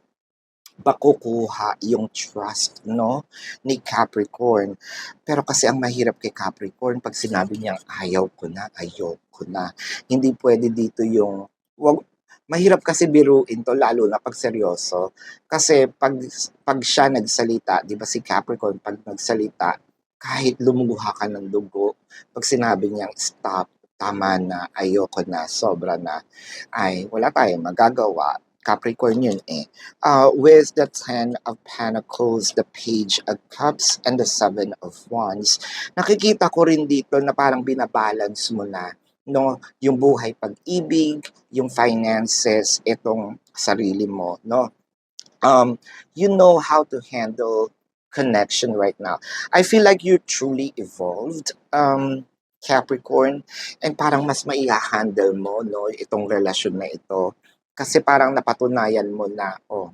makukuha yung trust, no, ni Capricorn? Pero kasi ang mahirap kay Capricorn, pag sinabi niyang ayaw ko na, hindi pwede dito yung, wag, mahirap kasi biruin 'to lalo na 'pag seryoso. Kasi 'pag siya nagsalita, 'di ba si Capricorn 'pag nagsalita, kahit lumuha ka ng dugo, 'pag sinabi niyang, "Stop, tama na, ayoko na, sobra na," ay wala tayong magagawa. Capricorn yun eh. With the Ten of Pentacles, the Page of Cups, and the Seven of Wands, nakikita ko rin dito na parang binabalance mo na, no, yung buhay pag-ibig, yung finances, itong sarili mo, no. You know how to handle connection right now. I feel like you're truly evolved, Capricorn, and parang mas maiha-handle mo, no, itong relasyon na ito. Kasi parang napatunayan mo na, oh,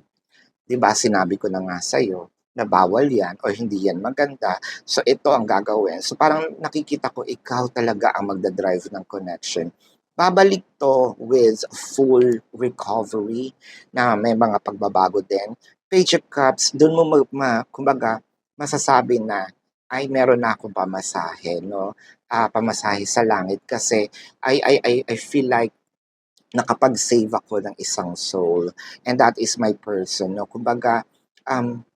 'di ba sinabi ko na nga sa'yo na bawal 'yan or hindi 'yan maganda, so ito ang gagawin. So parang nakikita ko ikaw talaga ang magda-drive ng connection. Babalik 'to with full recovery na may mga pagbabago din. Page of Cups, dun mo kumbaga masasabi na, "Ay meron na akong pamasahe 'no, pamasahe sa langit." Kasi I feel like nakapag-save ako ng isang soul, and that is my person 'no. Kumbaga,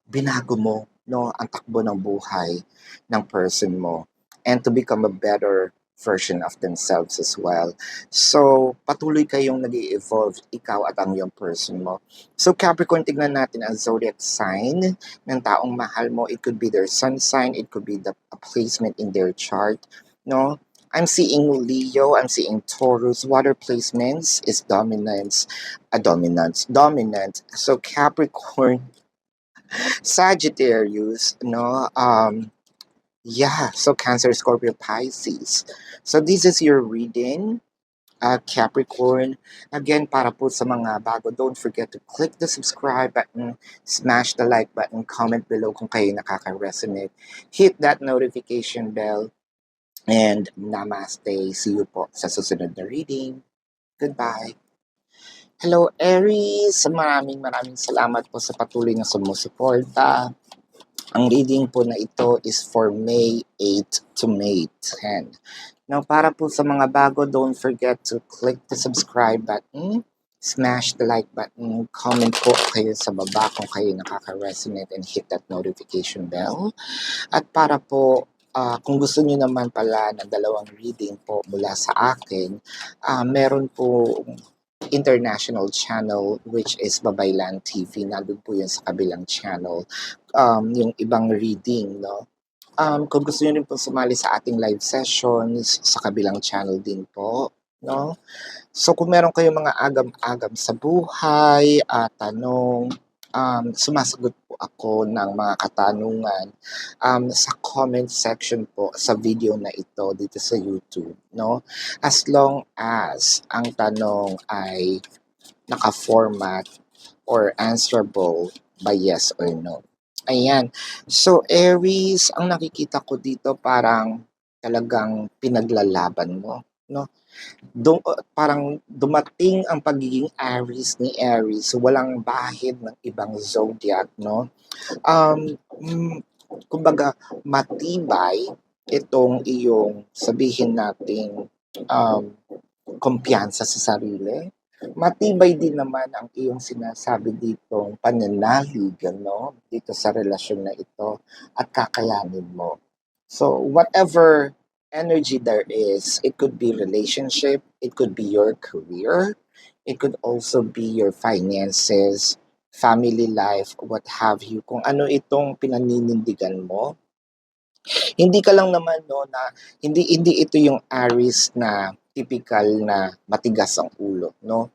binago mo 'no, ang takbo ng buhay ng person mo and to become a better version of themselves as well. So, patuloy kayong nag evolve ikaw at ang iyong person mo. So, Capricorn, tignan natin ang zodiac sign ng taong mahal mo. It could be their sun sign, it could be a placement in their chart, 'no? I'm seeing Leo, I'm seeing Taurus. Water placements is dominant. So Capricorn, Sagittarius, no? Yeah, so Cancer, Scorpio, Pisces. So this is your reading, Capricorn. Again, para po sa mga bago, don't forget to click the subscribe button, smash the like button, comment below kung kayo nakaka-resonate. Hit that notification bell. And namaste. See you po sa susunod na reading. Goodbye. Hello, Aries. Maraming salamat po sa patuloy na sumusuporta. Ang reading po na ito is for May 8 to May 10. Now, para po sa mga bago, don't forget to click the subscribe button, smash the like button, comment po kayo sa baba kung kayo nakaka-resonate, and hit that notification bell. At para po, kung gusto niyo naman pala ng dalawang reading po mula sa akin, meron po international channel which is Babaylan TV. Nandun po yun sa kabilang channel. Yung ibang reading, no? Kung gusto niyo rin po sumali sa ating live sessions, sa kabilang channel din po, no? So kung meron kayong mga agam-agam sa buhay, tanong, sumasagot po ako ng mga katanungan sa comment section po sa video na ito dito sa YouTube, no? As long as ang tanong ay naka-format or answerable by yes or no. Ayan. So, Aries, ang nakikita ko dito parang talagang pinaglalaban mo, no? Parang dumating ang pagiging Aries ni Aries, walang bahid ng ibang zodiac, no? Kumbaga matibay itong iyong sabihin nating kumpiyansa sa sarili. Matibay din naman ang iyong sinasabi ditong pananalig, no? Dito sa relasyon na ito at kakayanin mo. So, whatever energy there is, it could be relationship, it could be your career, it could also be your finances, family life, what have you. Kung ano itong pinaninindigan mo, hindi ka lang naman no na hindi ito yung Aries na typical na matigas ang ulo, no?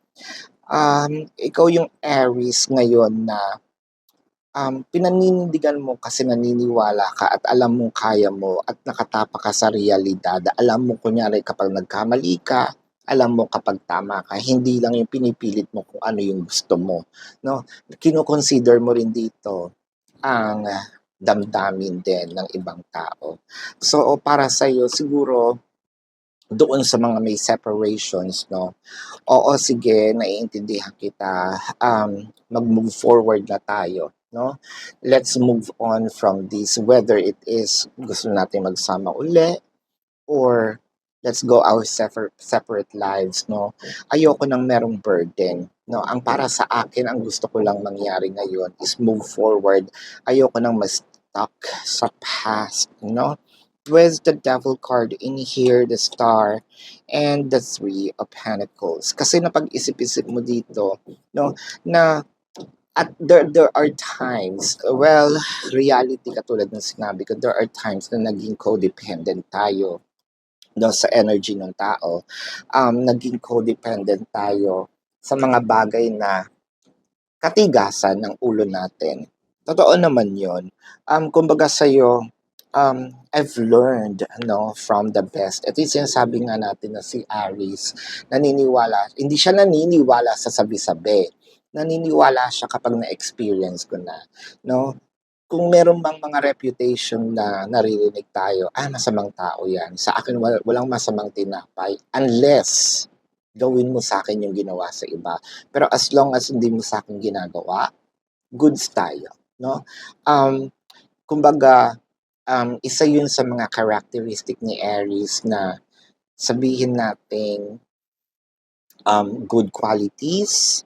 Ikaw yung Aries ngayon na pinaninindigan mo kasi naniniwala ka at alam mong kaya mo at nakatapa ka sa realidad. Alam mo kunyari kapag nagkamali ka, alam mo kapag tama ka, hindi lang yung pinipilit mo kung ano yung gusto mo, no? Kino-consider mo rin dito ang damdamin din ng ibang tao. So, para sa'yo siguro doon sa mga may separations, no? Oo, sige, naiintindihan kita. Mag-move forward na tayo, no? Let's move on from this, whether it is gusto natin magsama uli or let's go our separate lives, no? Ayoko nang merong burden No, ang para sa akin, ang gusto ko lang mangyari ngayon is move forward. Ayoko nang ma-stuck sa past, no? With the devil card in here, the star, and the three of pentacles. Kasi napag-isip-isip mo dito, no, na at there are times, well, reality katulad ng sinabi ko, there are times na naging codependent tayo, no, sa energy ng tao. Naging codependent tayo sa mga bagay na katigasan ng ulo natin. Totoo naman yon. Kumbaga sa'yo, I've learned, no, from the best. Ito yung sinasabi nga natin na si Aries, naniniwala, hindi siya naniniwala sa sabi-sabi. Naniniwala siya kapag na-experience ko na, no? Kung meron bang mga reputation na naririnig tayo, masamang tao yan. Sa akin, walang masamang tinapay unless gawin mo sa akin yung ginawa sa iba. Pero as long as hindi mo sa akin ginagawa, goods tayo, no? Um, kumbaga, isa yun sa mga characteristic ni Aries na sabihin natin good qualities,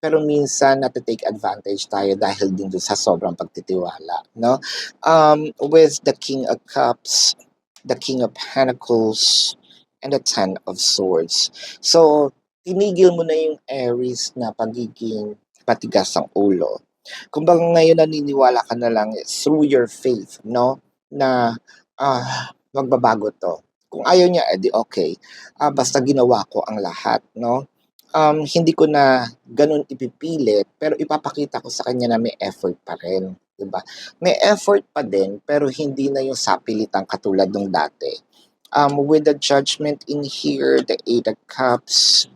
pero minsan nate-take advantage tayo dahil din doon sa sobrang pagtitiwala, no? With the King of Cups, the King of Pentacles, and the Ten of Swords. So, tinigil mo na yung Aries na pagiging patigas ang ulo. Kumbaga ngayon naniniwala ka na lang through your faith, no? Na magbabago to. Kung ayaw niya, edi okay. Basta ginawa ko ang lahat, no? Hindi ko na gano'n ipipilit, pero ipapakita ko sa kanya na may effort pa rin, 'di ba? May effort pa din, pero hindi na yung sapilitan katulad nung dati. With the Judgment in here, the Eight of Cups,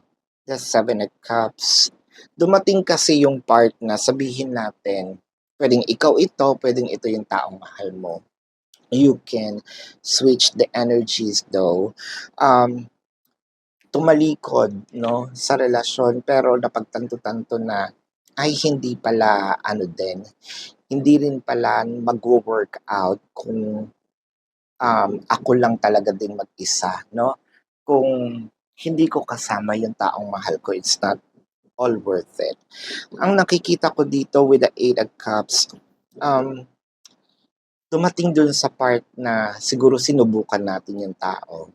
the Seven of Cups, dumating kasi yung part na sabihin natin, puwedeng ikaw ito, puwedeng ito yung taong mahal mo. You can switch the energies though. Tumalikod, no, sa relasyon pero napagtanto-tanto na ay hindi pala ano din, hindi rin pala magwo-workout kung, ako lang talaga din mag-isa, no? Kung hindi ko kasama yung taong mahal ko, it's not all worth it. Ang nakikita ko dito with the Eight of Cups, um, dumating dun sa part na siguro sinubukan natin yung tao,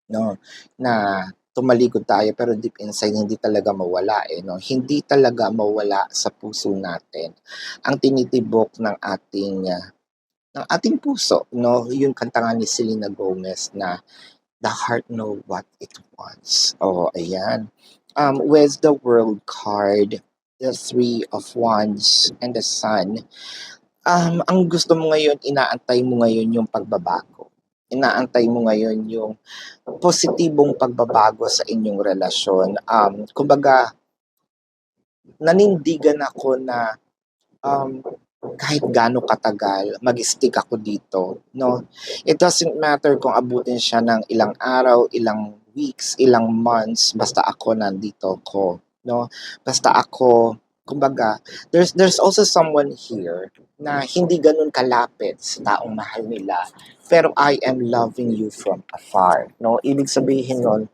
no, na tumalikod tayo pero deep inside hindi talaga mawala, no? Hindi talaga mawala sa puso natin ang tinitibok ng ating puso, no? Yung kanta nga ni Selena Gomez na The Heart Know What It Wants. Oh, ayan. With the World card, the Three of Wands, and the Sun, ang gusto mo ngayon, inaantay mo ngayon yung pagbabago. Inaantay mo ngayon yung positibong pagbabago sa inyong relasyon. Kumbaga, nanindigan ako na um, kahit gaano katagal, mag-stick ako dito, no? It doesn't matter kung abutin siya ng ilang araw, ilang weeks, ilang months, basta ako nandito ko, no? Basta ako, kumbaga, there's also someone here na hindi ganun kalapit sa taong mahal nila, pero I am loving you from afar, no? Ibig sabihin nun,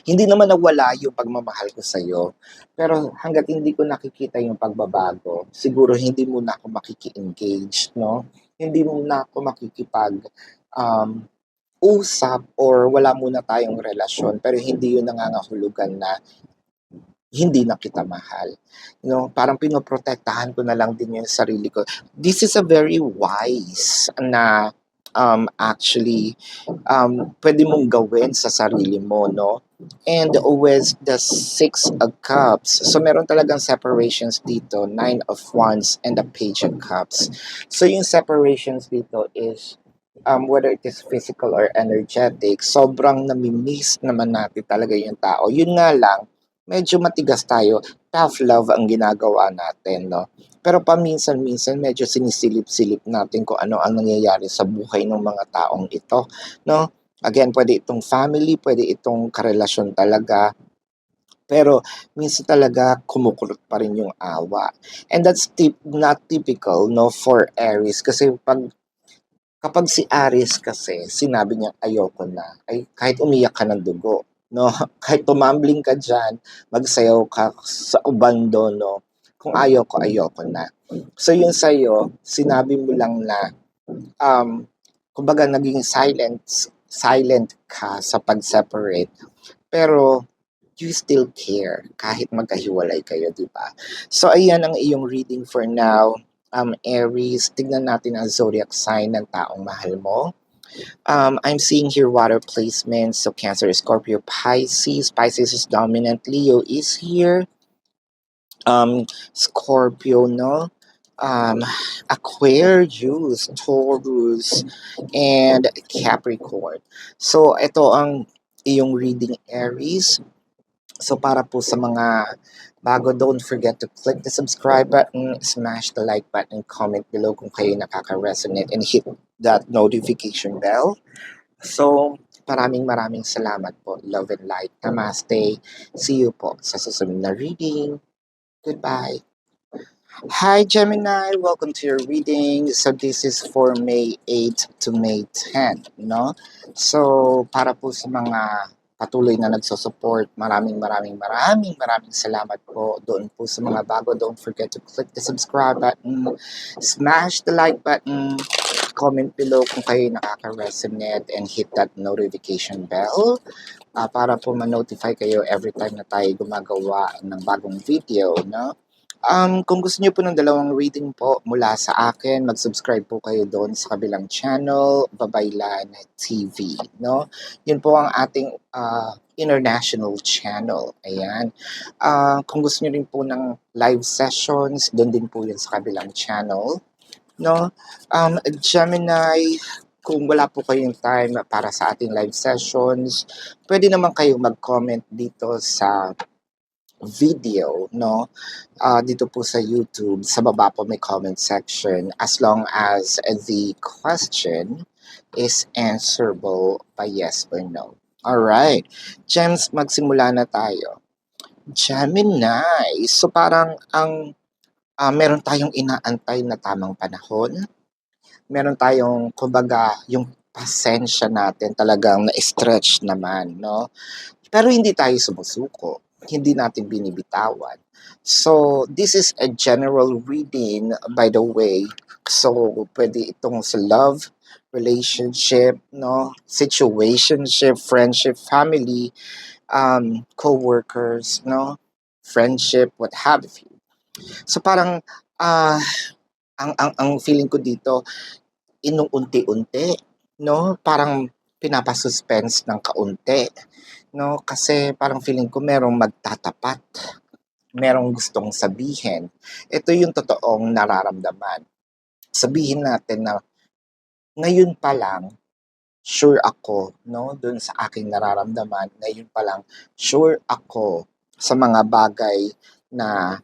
hindi naman nawala yung pagmamahal ko sa'yo, pero hangga't hindi ko nakikita yung pagbabago, siguro hindi muna ako makiki-engage, no? Hindi muna ako um, usap or wala muna tayong relasyon, pero hindi yun nangangahulugan na hindi na kita mahal. Parang pinoprotektahan ko na lang din yung sarili ko. This is a very wise na actually pwede mong gawin sa sarili mo, no? And with the Six of Cups, so meron talagang separations dito, Nine of Wands and the Page of Cups. So yung separations dito is whether it is physical or energetic, sobrang nami-miss naman natin talaga yung tao. Yun nga lang, medyo matigas tayo, tough love ang ginagawa natin, no? Pero paminsan-minsan medyo sinisilip-silip natin kung ano ang nangyayari sa buhay ng mga taong ito, no? Again, pwede itong family, pwede itong karelasyon talaga, pero minsan talaga kumukulot pa rin yung awa. And that's not typical, no, for Aries kasi kapag si Aries kasi sinabi niya ayoko na, ay kahit umiyak ka ng dugo, no? Kahit tumambling ka diyan, magsayaw ka sa ubando, no? Kung ayoko, ayoko na. So yun sa'yo, sinabi mo lang na kumbaga naging silent ka sa pag-separate, pero you still care kahit magkahiwalay kayo, di ba? So ayan ang iyong reading for now. Aries, tignan natin ang zodiac sign ng taong mahal mo. I'm seeing here water placements. So Cancer, Scorpio, Pisces. Pisces is dominant. Leo is here. Scorpio, no? Um, Aquarius, Taurus, and Capricorn. So ito ang iyong reading, Aries. So para po sa mga bago, don't forget to click the subscribe button, smash the like button, comment below kung kayo nakaka-resonate, and hit that notification bell. So, maraming salamat po. Love and light. Namaste. See you po sa susunod na reading. Goodbye. Hi Gemini, welcome to your reading. So this is for May 8 to May 10, no? So para po sa mga patuloy na nagsusupport, maraming salamat po. Doon po sa mga bago, don't forget to click the subscribe button, smash the like button, comment below kung kayo nakaka-resonate, and hit that notification bell para po ma-notify kayo every time na tayo gumagawa ng bagong video, no? Kung gusto niyo po ng dalawang reading po mula sa akin, mag-subscribe po kayo doon sa kabilang channel, Babaylan TV, no? Yun po ang ating international channel. Ayan. Kung gusto niyo rin po ng live sessions, doon din po yun sa kabilang channel, no? Gemini, kung wala po kayong time para sa ating live sessions, pwede naman kayong mag-comment dito sa video, no? Dito po sa YouTube, sa baba po may comment section, as long as the question is answerable by yes or no. Alright, Gems, magsimula na tayo. Gemini, so parang meron tayong inaantay na tamang panahon. Meron tayong, kumbaga, yung pasensya natin talagang na-stretch naman, no? Pero hindi tayo sumusuko, hindi natin binibitawan. So, this is a general reading, by the way. So, pwede itong sa love, relationship, no, situationship, friendship, family, co-workers, no, friendship, what have you. So, parang, ah, ang feeling ko dito, inuunti-unti, no, parang pinapasuspense ng kaunti, no, kasi parang feeling ko merong magtatapat, merong gustong sabihin. Ito yung totoong nararamdaman. Sabihin natin na ngayon pa lang, sure ako, no, dun sa aking nararamdaman, ngayon pa lang, sure ako sa mga bagay na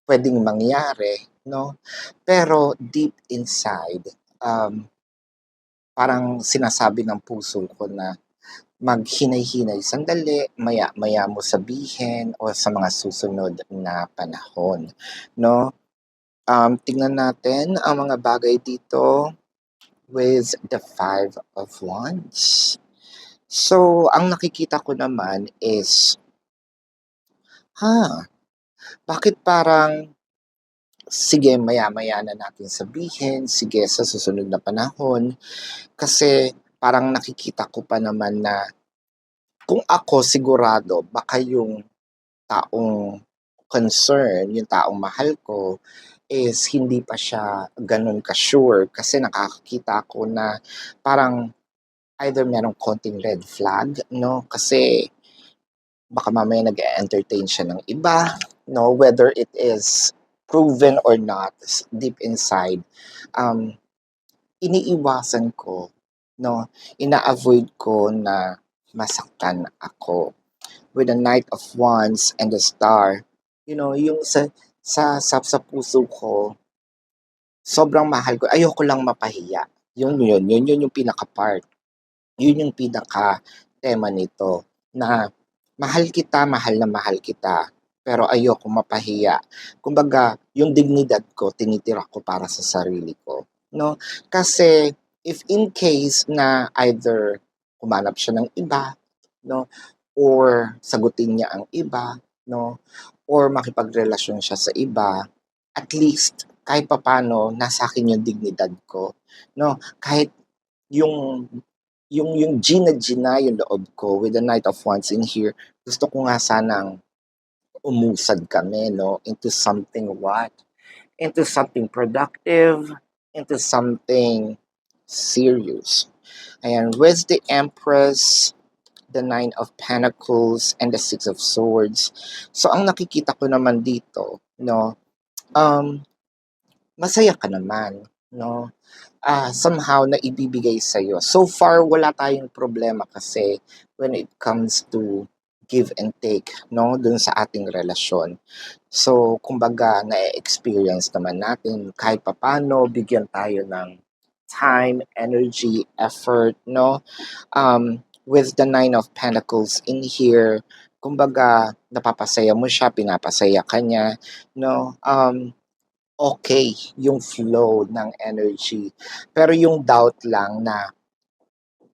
pwedeng mangyari, no? Pero deep inside, parang sinasabi ng puso ko na maghinay-hinay sandali, maya-maya mo sabihin o sa mga susunod na panahon, no? Tingnan natin ang mga bagay dito with the Five of Wands. So, ang nakikita ko naman is, bakit parang, sige, maya-maya na natin sabihin, sige, sa susunod na panahon, kasi parang nakikita ko pa naman na kung ako sigurado, baka yung taong concern, yung taong mahal ko, is hindi pa siya ganun ka-sure kasi nakakakita ako na parang either merong konting red flag, no? Kasi baka mamaya nag-entertain siya ng iba, no? Whether it is proven or not, deep inside, iniiwasan ko, no? Ina-avoid ko na masaktan ako. With the Knight of Wands and the Star, you know, yung sa puso ko, sobrang mahal ko. Ayoko lang mapahiya. Yun yung pinaka-part. Yun yung pinaka-tema nito. Na mahal na mahal kita. Pero ayoko mapahiya. Kumbaga, yung dignidad ko, tinitira ko para sa sarili ko. No? Kasi, if in case na either humanap siya ng iba, no? Or sagutin niya ang iba, no? Or makipagrelasyon siya sa iba, at least kahit papaano nasa akin yung dignidad ko, no? Kahit yung yung gina yung loob ko with the Knight of Wands in here, gusto ko nga sanang umusad kami, no? Into something what? Into something productive, into something serious. Ayan, with the Empress, the Nine of Pentacles, and the Six of Swords. So, ang nakikita ko naman dito, no, um, masaya ka naman, no? Somehow na ibibigay sa'yo. So far, wala tayong problema kasi when it comes to give and take, no, dun sa ating relasyon. So, kumbaga, na-experience naman natin kahit papano, bigyan tayo ng time, energy, effort, no? With the Nine of Pentacles in here, kumbaga, napapasaya mo siya, pinapasaya ka niya, no? Okay yung flow ng energy. Pero yung doubt lang na,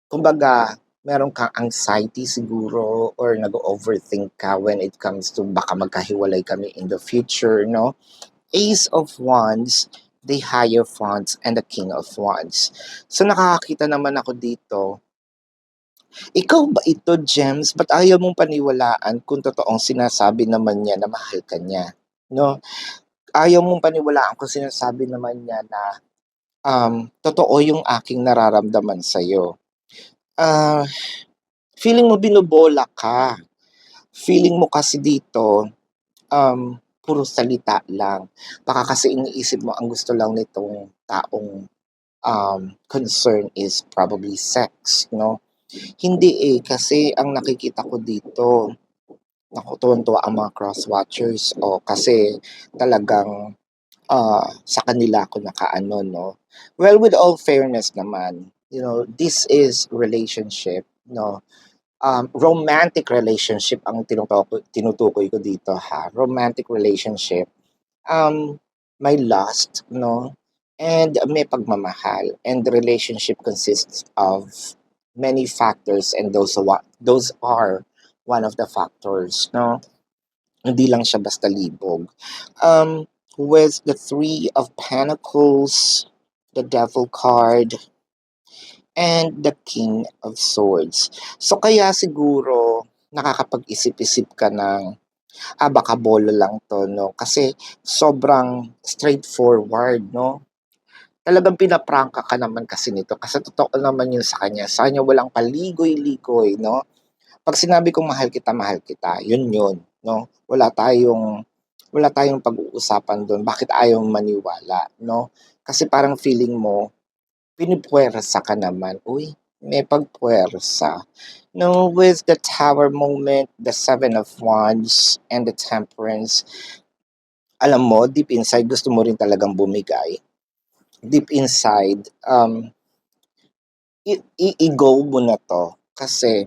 kumbaga, meron kang anxiety siguro or nag-overthink ka when it comes to baka magkahiwalay kami in the future, no? Ace of Wands, the Hierophant, and the King of Wands. So nakakakita naman ako dito. Ikaw ba ito, Gems? Ba't ayaw mong paniwalaan kung totoong sinasabi naman niya na mahal ka niya? No? Ayaw mong paniwalaan kung sinasabi naman niya na totoo yung aking nararamdaman sa'yo. Ah, feeling mo binobola ka. Feeling mo kasi dito, puro salita lang. Baka kasi iniisip mo ang gusto lang nitong taong concern is probably sex, no? Hindi kasi ang nakikita ko dito, naku, tuwan-tuwa ang mga cross-watchers, kasi talagang sa kanila ako nakaano, no? Well, with all fairness naman, this is relationship, no? Romantic relationship ang tinutukoy ko dito, ha? Romantic relationship. May lust, no? And may pagmamahal. And the relationship consists of many factors, and those are one of the factors, no? Hindi lang siya basta libog. With the Three of Pentacles, the Devil card, and the King of Swords. So kaya siguro nakakapag-isip-isip ka ng, baka bola lang to, no? Kasi sobrang straightforward, no? Talagang pinaprangka ka naman kasi nito kasi totoo naman yun sa kanya. Sa kanya walang paligoy-ligoy, no? Pag sinabi kong mahal kita, yun yun, no? Wala tayong pag-uusapan doon. Bakit ayaw maniwala, no? Kasi parang feeling mo, pinipwersa ka naman. Uy, may pagpwersa. No, with the Tower moment, the Seven of Wands, and the Temperance, alam mo, deep inside, gusto mo rin talagang bumigay. Deep inside, i-go mo na to. Kasi,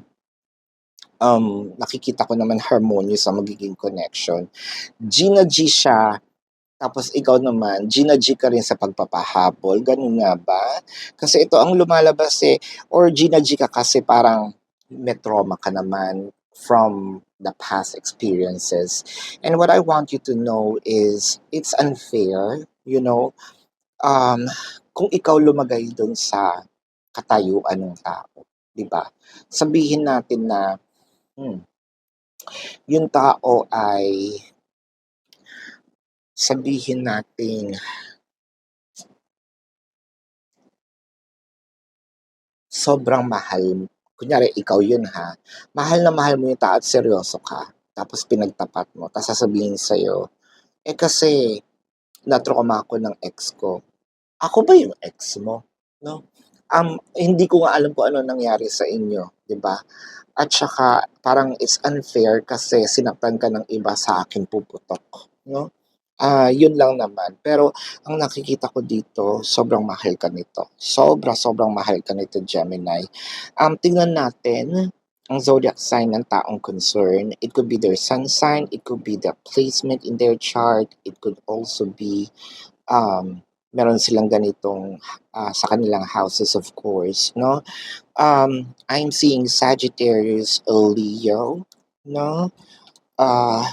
nakikita ko naman harmonious ang magiging connection. Gina G siya, tapos ikaw naman, Gina G ka rin sa pagpapahabol, ganun nga ba? Kasi ito ang lumalabas or Gina G ka kasi parang may trauma ka naman from the past experiences. And what I want you to know is, it's unfair, um, kung ikaw lumagay dun sa katayuan ng tao, di ba? Sabihin natin na, yung tao ay, sabihin natin, sobrang mahal, kunyari ikaw yun ha, mahal na mahal mo yung tao at seryoso ka, tapos pinagtapat mo, tapos sasabihin sa'yo, kasi natroma ako ng ex ko. Ako ba yung ex mo? No? Hindi ko nga alam kung ano nangyari sa inyo, di ba? At saka, parang it's unfair kasi sinaktan ka ng iba, sa akin puputok. No? Yun lang naman. Pero, ang nakikita ko dito, sobrang mahal ka nito. Sobrang mahal ka nito, Gemini. Tingnan natin ang zodiac sign ng taong concern. It could be their sun sign, it could be the placement in their chart, it could also be meron silang ganitong sa kanilang houses of course, no? I'm seeing Sagittarius, Leo, no? Uh,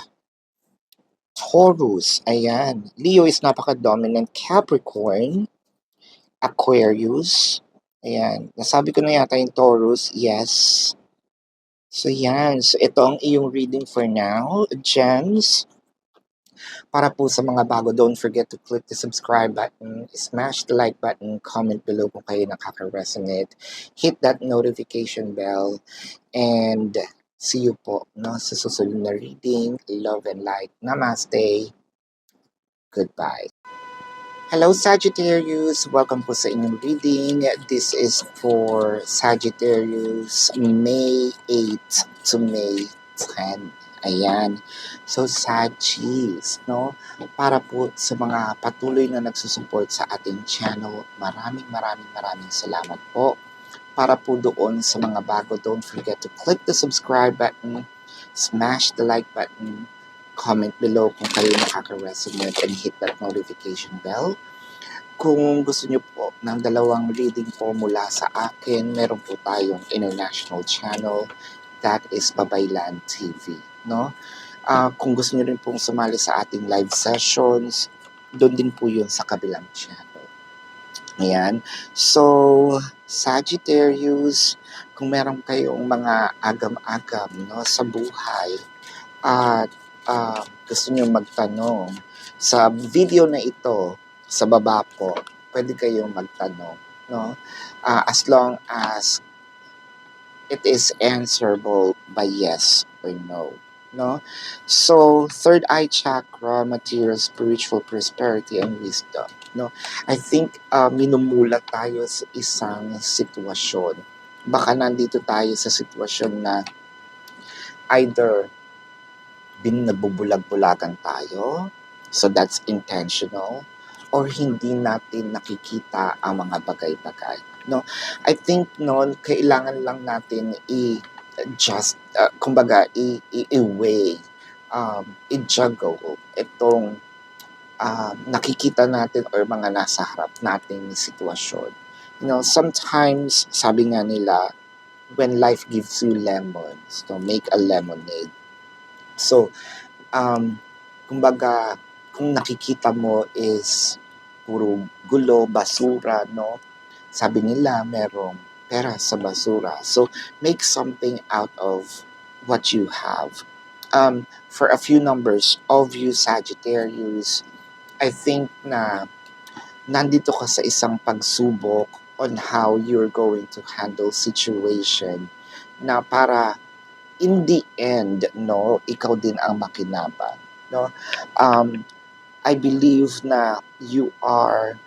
Taurus, ayan. Leo is napaka-dominant. Capricorn, Aquarius, ayan. Nasabi ko na yata yung Taurus, yes. So yan, so ito ang iyong reading for now, gems. Para po sa mga bago, don't forget to click the subscribe button, smash the like button, comment below kung kayo nakaka-resonate, hit that notification bell, and see you po no, sa susunod na reading. Love and light. Namaste. Goodbye. Hello Sagittarius! Welcome po sa inyong reading. This is for Sagittarius May 8 to May 10. Ayan. So Saggis, no? Para po sa mga patuloy na nagsusupport sa ating channel, maraming salamat po. Para po doon sa mga bago, don't forget to click the subscribe button, smash the like button, comment below kung kayo nakaka-resonate, and hit that notification bell. Kung gusto niyo po ng dalawang reading po mula sa akin, meron po tayong international channel, that is Babaylan TV, no? Kung gusto niyo rin pong sumali sa ating live sessions, doon din po yun sa kabilang channel. Ayan. So, Sagittarius, kung meron kayong mga agam-agam no, sa buhay at gusto niyo magtanong, sa video na ito, sa baba po, pwede kayong magtanong. No? As long as it is answerable by yes or no. No? So, third eye chakra, material, spiritual prosperity, and wisdom. No? I think minumulat tayo sa isang sitwasyon. Baka nandito tayo sa sitwasyon na either nagbubulag-bulagan tayo, so that's intentional, or hindi natin nakikita ang mga bagay-bagay. No, I think noon kailangan lang natin i-just kumbaga i-weigh, i-juggle itong nakikita natin or mga nasa harap nating sitwasyon. You know, sometimes sabi nga nila, when life gives you lemons, to make a lemonade. So, kumbaga, kung nakikita mo is puro gulo, basura, no? Sabi nila merong pera sa basura. So, make something out of what you have. For a few numbers of you Sagittarius, I think na nandito ka sa isang pagsubok on how you're going to handle situation na para in the end, no, ikaw din ang makinabang, no? I believe na you are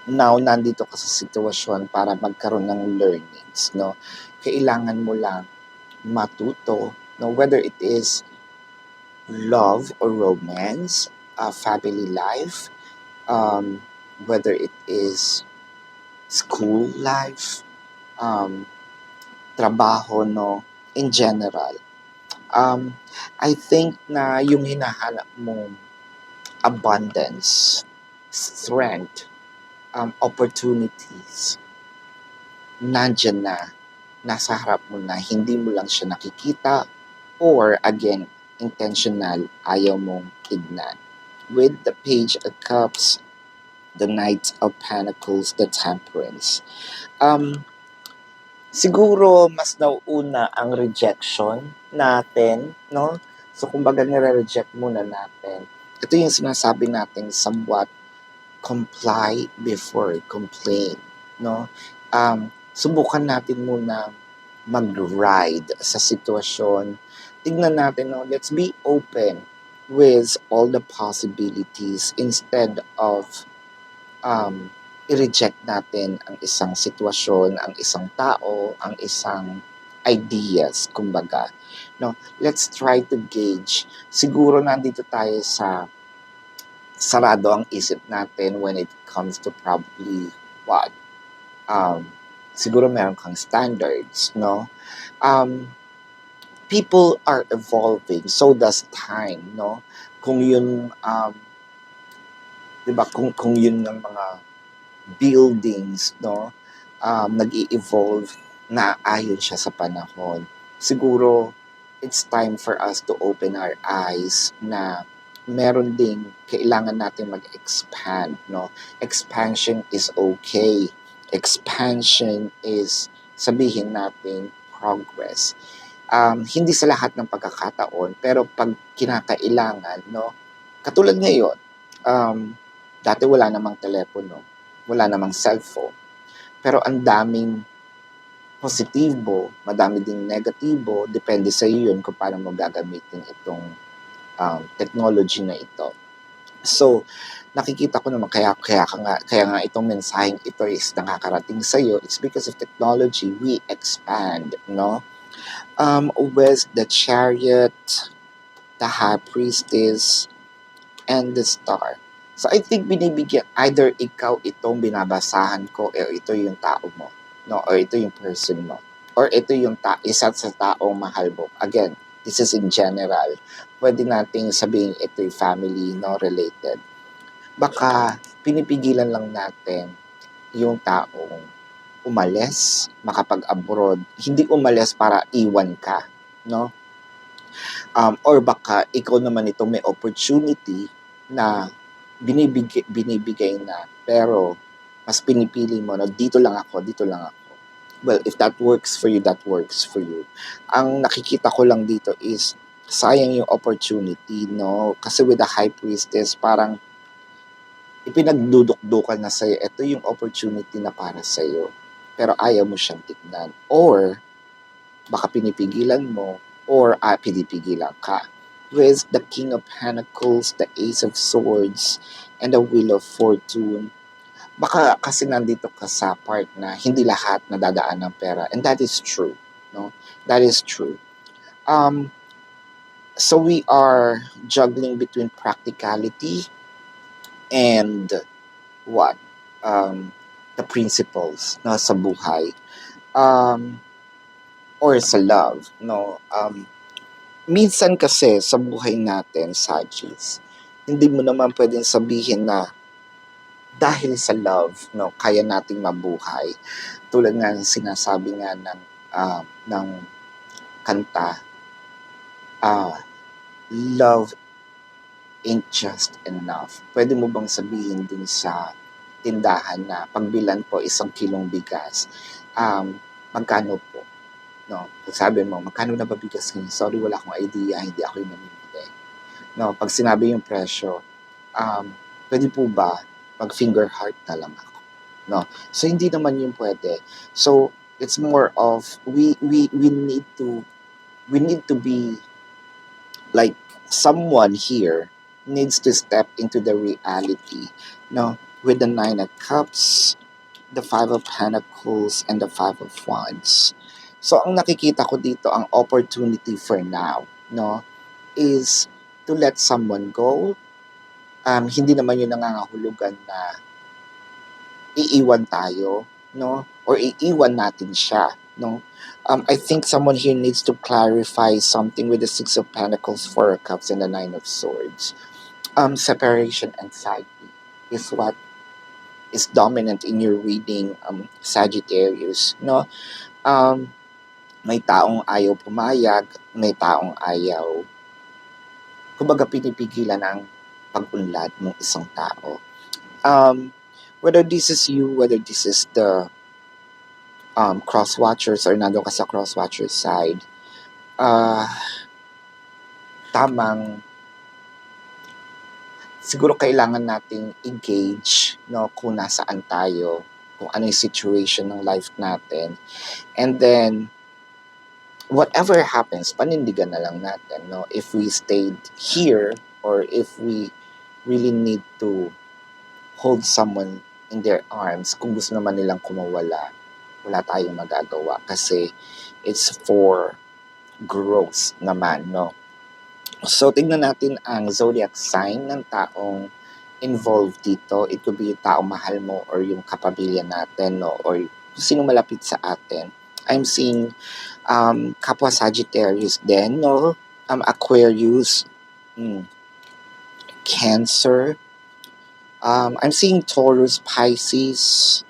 now nandito ka sa sitwasyon para magkaroon ng learnings, no? Kailangan mo lang matuto, no, whether it is love or romance, family life, whether it is school life, trabaho, no, in general. I think na yung hinahanap mong abundance, strength, opportunities, nandyan na, nasa harap mo na, hindi mo lang siya nakikita, or again, intentional, ayaw mong tignan. With the Page of Cups, the Knight of Pentacles, the Temperance. Siguro mas nauuna ang rejection natin, no? So kumbaga nire-reject muna natin. Ito yung sinasabi natin somewhat comply before complain, no? Subukan natin muna mag-ride sa sitwasyon. Tingnan natin, no? Let's be open with all the possibilities instead of i-reject natin ang isang sitwasyon, ang isang tao, ang isang ideas, kumbaga. No, let's try to gauge. Siguro nandito tayo sa sarado ang isip natin when it comes to probably what? Siguro meron kang standards, no? People are evolving, so does time, no? Kung yun 'di ba, kung yun ng mga buildings, no, nag-i-evolve na ayon siya sa panahon. Siguro, it's time for us to open our eyes na meron ding kailangan natin mag-expand, no? Expansion is okay. Expansion is sabihin natin progress. Hindi sa lahat ng pagkakataon, pero pag kinakailangan, no? Katulad ngayon, dati wala namang telepono, wala namang cellphone, pero ang daming positibo, madami ding negatibo, depende sa iyo yun kung paano mo gagamitin itong technology na ito. So, nakikita ko naman kaya nga itong mensaheng ito is nakakarating sa iyo, it's because of technology we expand, no? With the chariot, the high priestess, and the star. So I think binibigyan either ikaw itong binabasahan ko o ito yung tao mo, no? Or ito yung person mo. Or ito yung isa sa taong mahal mo. Again, this is in general. Pwede nating sabihin ito yung family, no, related. Baka pinipigilan lang natin yung taong umalis, makapag-abroad. Hindi umalis para iwan ka, no? Or baka ikaw naman ito may opportunity na binibigay na, pero mas pinipili mo na dito lang ako, dito lang ako. Well, if that works for you, that works for you. Ang nakikita ko lang dito is sayang yung opportunity, no? Kasi with the high priestess, parang ipinagdudukdukan na sa'yo, ito yung opportunity na para sa'yo. Pero ayaw mo siyang tignan. Or, baka pinipigilan mo, or pinipigilan ka. With the King of Pentacles, the Ace of Swords, and the Wheel of Fortune, baka kasi nandito ka sa part na hindi lahat nadadaan ng pera. And that is true. No? That is true. So we are juggling between practicality and what? The principles na sa buhay. Or sa love. No? Minsan kasi sa buhay natin, Sagis, hindi mo naman pwedeng sabihin na dahil sa love, no, kaya nating mabuhay. Tulad nga ng sinasabi nga ng kanta, love ain't just enough. Pwede mo bang sabihin dun sa tindahan na pagbilan po 1 kilong bigas, magkano po? No, pag sabi mo, magkano na ba bigas ngayon? Sorry, wala akong idea, hindi ako yung namimili. No, pag sinabi yung presyo, pwede po ba mag-finger heart na lang ako? No, so hindi naman yung pwede. So it's more of we need to be like someone here needs to step into the reality. No, with the 9 of Cups, the 5 of Pentacles, and the 5 of Wands. So, ang nakikita ko dito, ang opportunity for now, no, is to let someone go. Hindi naman yun nangangahulugan na iiwan tayo, no, or iiwan natin siya, no. I think someone here needs to clarify something with the 6 of Pentacles, 4 of Cups, and the 9 of Swords. Separation anxiety is what is dominant in your reading, Sagittarius, no. May taong ayaw pumayag, may taong ayaw, kumbaga pinipigilan ang pag-unlad ng isang tao. Whether this is you, whether this is the cross-watchers or nandun ka sa cross-watcher side, tamang siguro kailangan nating engage, no, kung nasaan tayo, kung ano yung situation ng life natin. And then, whatever happens, panindigan na lang natin, no? If we stayed here or if we really need to hold someone in their arms, kung gusto naman nilang kumawala, wala tayong magagawa kasi it's for growth naman, no? So, tingnan natin ang zodiac sign ng taong involved dito. It could be yung taong mahal mo or yung kapamilya natin, no? Or sino malapit sa atin. I'm seeing kapwa Sagittarius din, no? Aquarius, Cancer, I'm seeing Taurus, Pisces.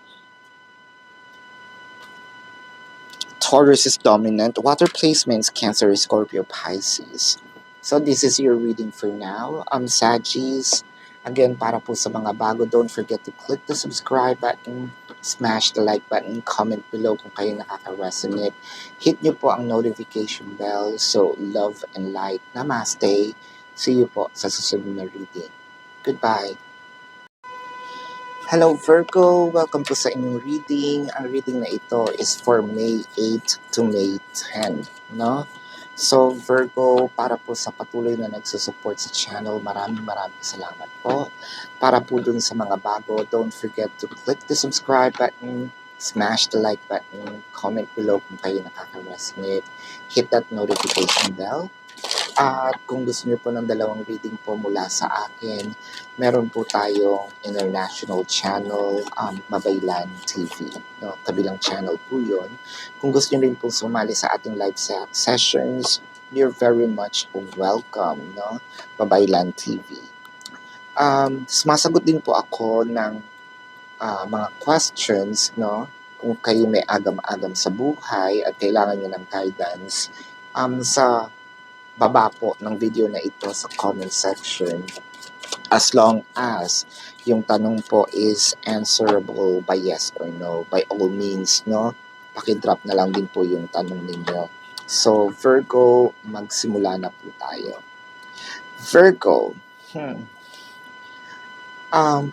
Taurus is dominant. Water placements, Cancer, Scorpio, Pisces. So this is your reading for now. Sagis. Again, para po sa mga bago, don't forget to click the subscribe button, smash the like button, comment below kung kayo nakaka-resonate. Hit nyo po ang notification bell. So, love and light. Namaste. See you po sa susunod na reading. Goodbye. Hello Virgo, welcome po sa inyong reading. Ang reading na ito is for May 8 to May 10, no? So Virgo, para po sa patuloy na nagsusupport sa channel, maraming salamat po. Para po dun sa mga bago, don't forget to click the subscribe button, smash the like button, comment below kung kayo nakaka-resonate, hit that notification bell. At kung gusto niyo po ng dalawang reading po mula sa akin, meron po tayong international channel, Mabaylan TV. No? Kabilang channel po yun. Kung gusto niyo rin po sumali sa ating live sessions, you're very much welcome. No? Mabaylan TV. Sumasagot din po ako ng mga questions, no? Kung kayo may agam-agam sa buhay at kailangan niyo ng guidance, sa baba po ng video na ito sa comment section, as long as yung tanong po is answerable by yes or no, by all means, no, pakidrop na lang din po yung tanong ninyo. So Virgo, magsimula na po tayo. Virgo,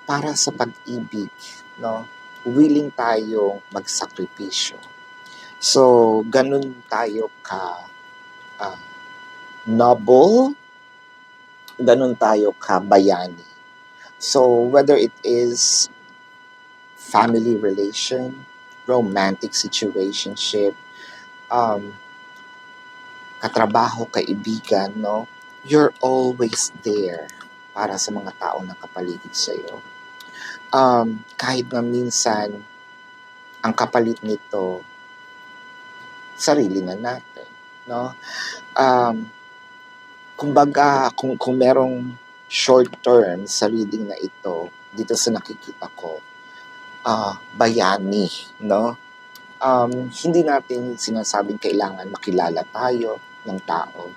para sa pag-ibig, no, willing tayong magsakripisyo. So ganun tayo ka noble, ganun tayo kabayani. So, whether it is family relation, romantic situationship, katrabaho, kaibigan, no? You're always there para sa mga tao na kapaligid sa'yo. Kahit na minsan, ang kapalit nito, sarili na natin, no? Kumbaga, kung merong short term sa reading na ito, dito sa nakikita ko, bayani, no? Hindi natin sinasabing kailangan makilala tayo ng tao.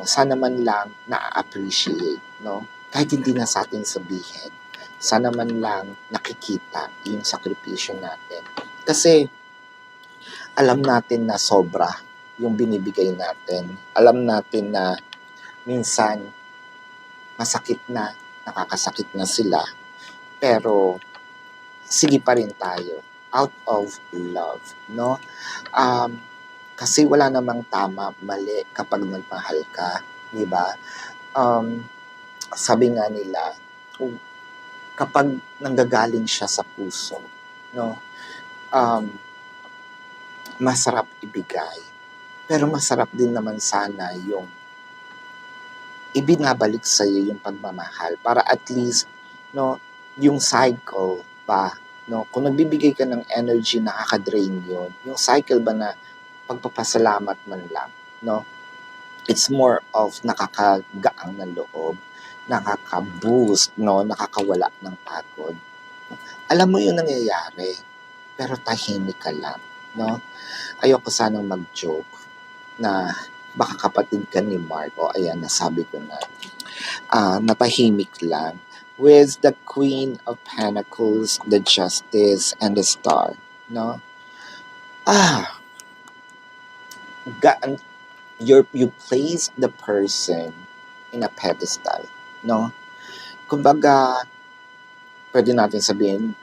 Sana man lang na-appreciate, no? Kahit hindi na sa atin sabihin, sana man lang nakikita yung sakripisyo natin. Kasi alam natin na sobra yung binibigay natin. Alam natin na minsan masakit na, nakakasakit na sila, pero sige pa rin tayo out of love, no? Kasi wala namang tama, mali kapag nagmahal ka, di ba? Sabi nga nila, kapag nanggagaling siya sa puso, no? Masarap ibigay. Pero masarap din naman sana yung ibinabalik sa iyo yung pagmamahal para at least, no, yung cycle ba, no, kung nagbibigay ka ng energy, nakaka-drain yun, yung cycle ba na pagpapasalamat man lang, no, it's more of nakakagaang ng loob, nakaka-boost, no, nakakawala ng pagod. Alam mo yung nangyayari, pero tahimik ka lang, no. Ayoko sanang mag-joke na baka kapatid ka ni Mark, o ayan, nasabi ko na, natahimik lang, with the Queen of Pentacles, the Justice, and the Star, no? You place the person in a pedestal, no? Kumbaga, pwede natin sabihin,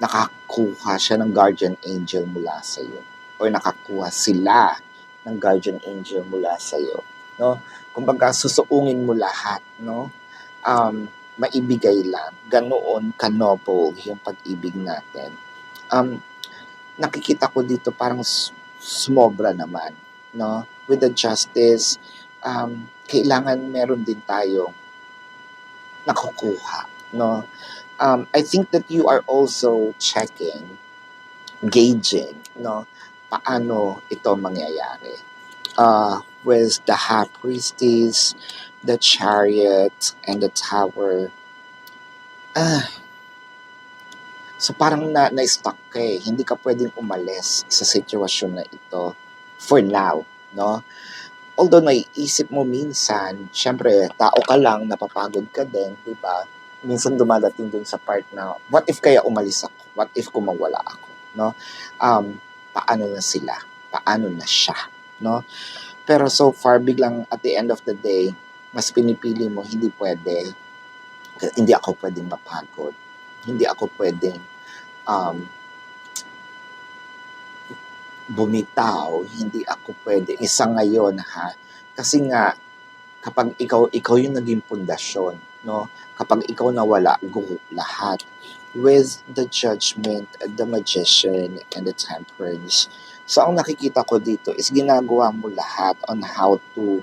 nakakuha siya ng guardian angel mula sa iyo, or nakakuha sila ng guardian angel mula sa iyo, no? Kumbaga, susuungin mo lahat, no? Maibigay lang. Ganoon ka-noble yung pag-ibig natin. Nakikita ko dito parang sumobra naman, no? With the Justice, kailangan meron din tayong nakukuha, no? I think that you are also checking, gauging, no? Paano ito mangyayari. With the High Priestess, the Chariot, and the Tower, Ah, so parang na-stuck ka eh. Hindi ka pwedeng umalis sa sitwasyon na ito for now, no? Although naiisip mo minsan, syempre tao ka lang, napapagod ka din, 'di ba? Minsan dumadating dun sa part na, what if kaya umalis ako? What if kung mawala ako, no? Paano na sila? Paano na siya, no? Pero so far biglang at the end of the day, mas pinipili mo hindi pwede, hindi ako pwedeng mapagod. Hindi ako pwedeng um, bumitaw, hindi ako pwede isa ngayon ha. Kasi nga kapag ikaw yung naging pundasyon, no? Kapag ikaw nawala, guho lahat. With the judgment, the magician, and the temperance. So, ang nakikita ko dito is ginagawa mo lahat on how to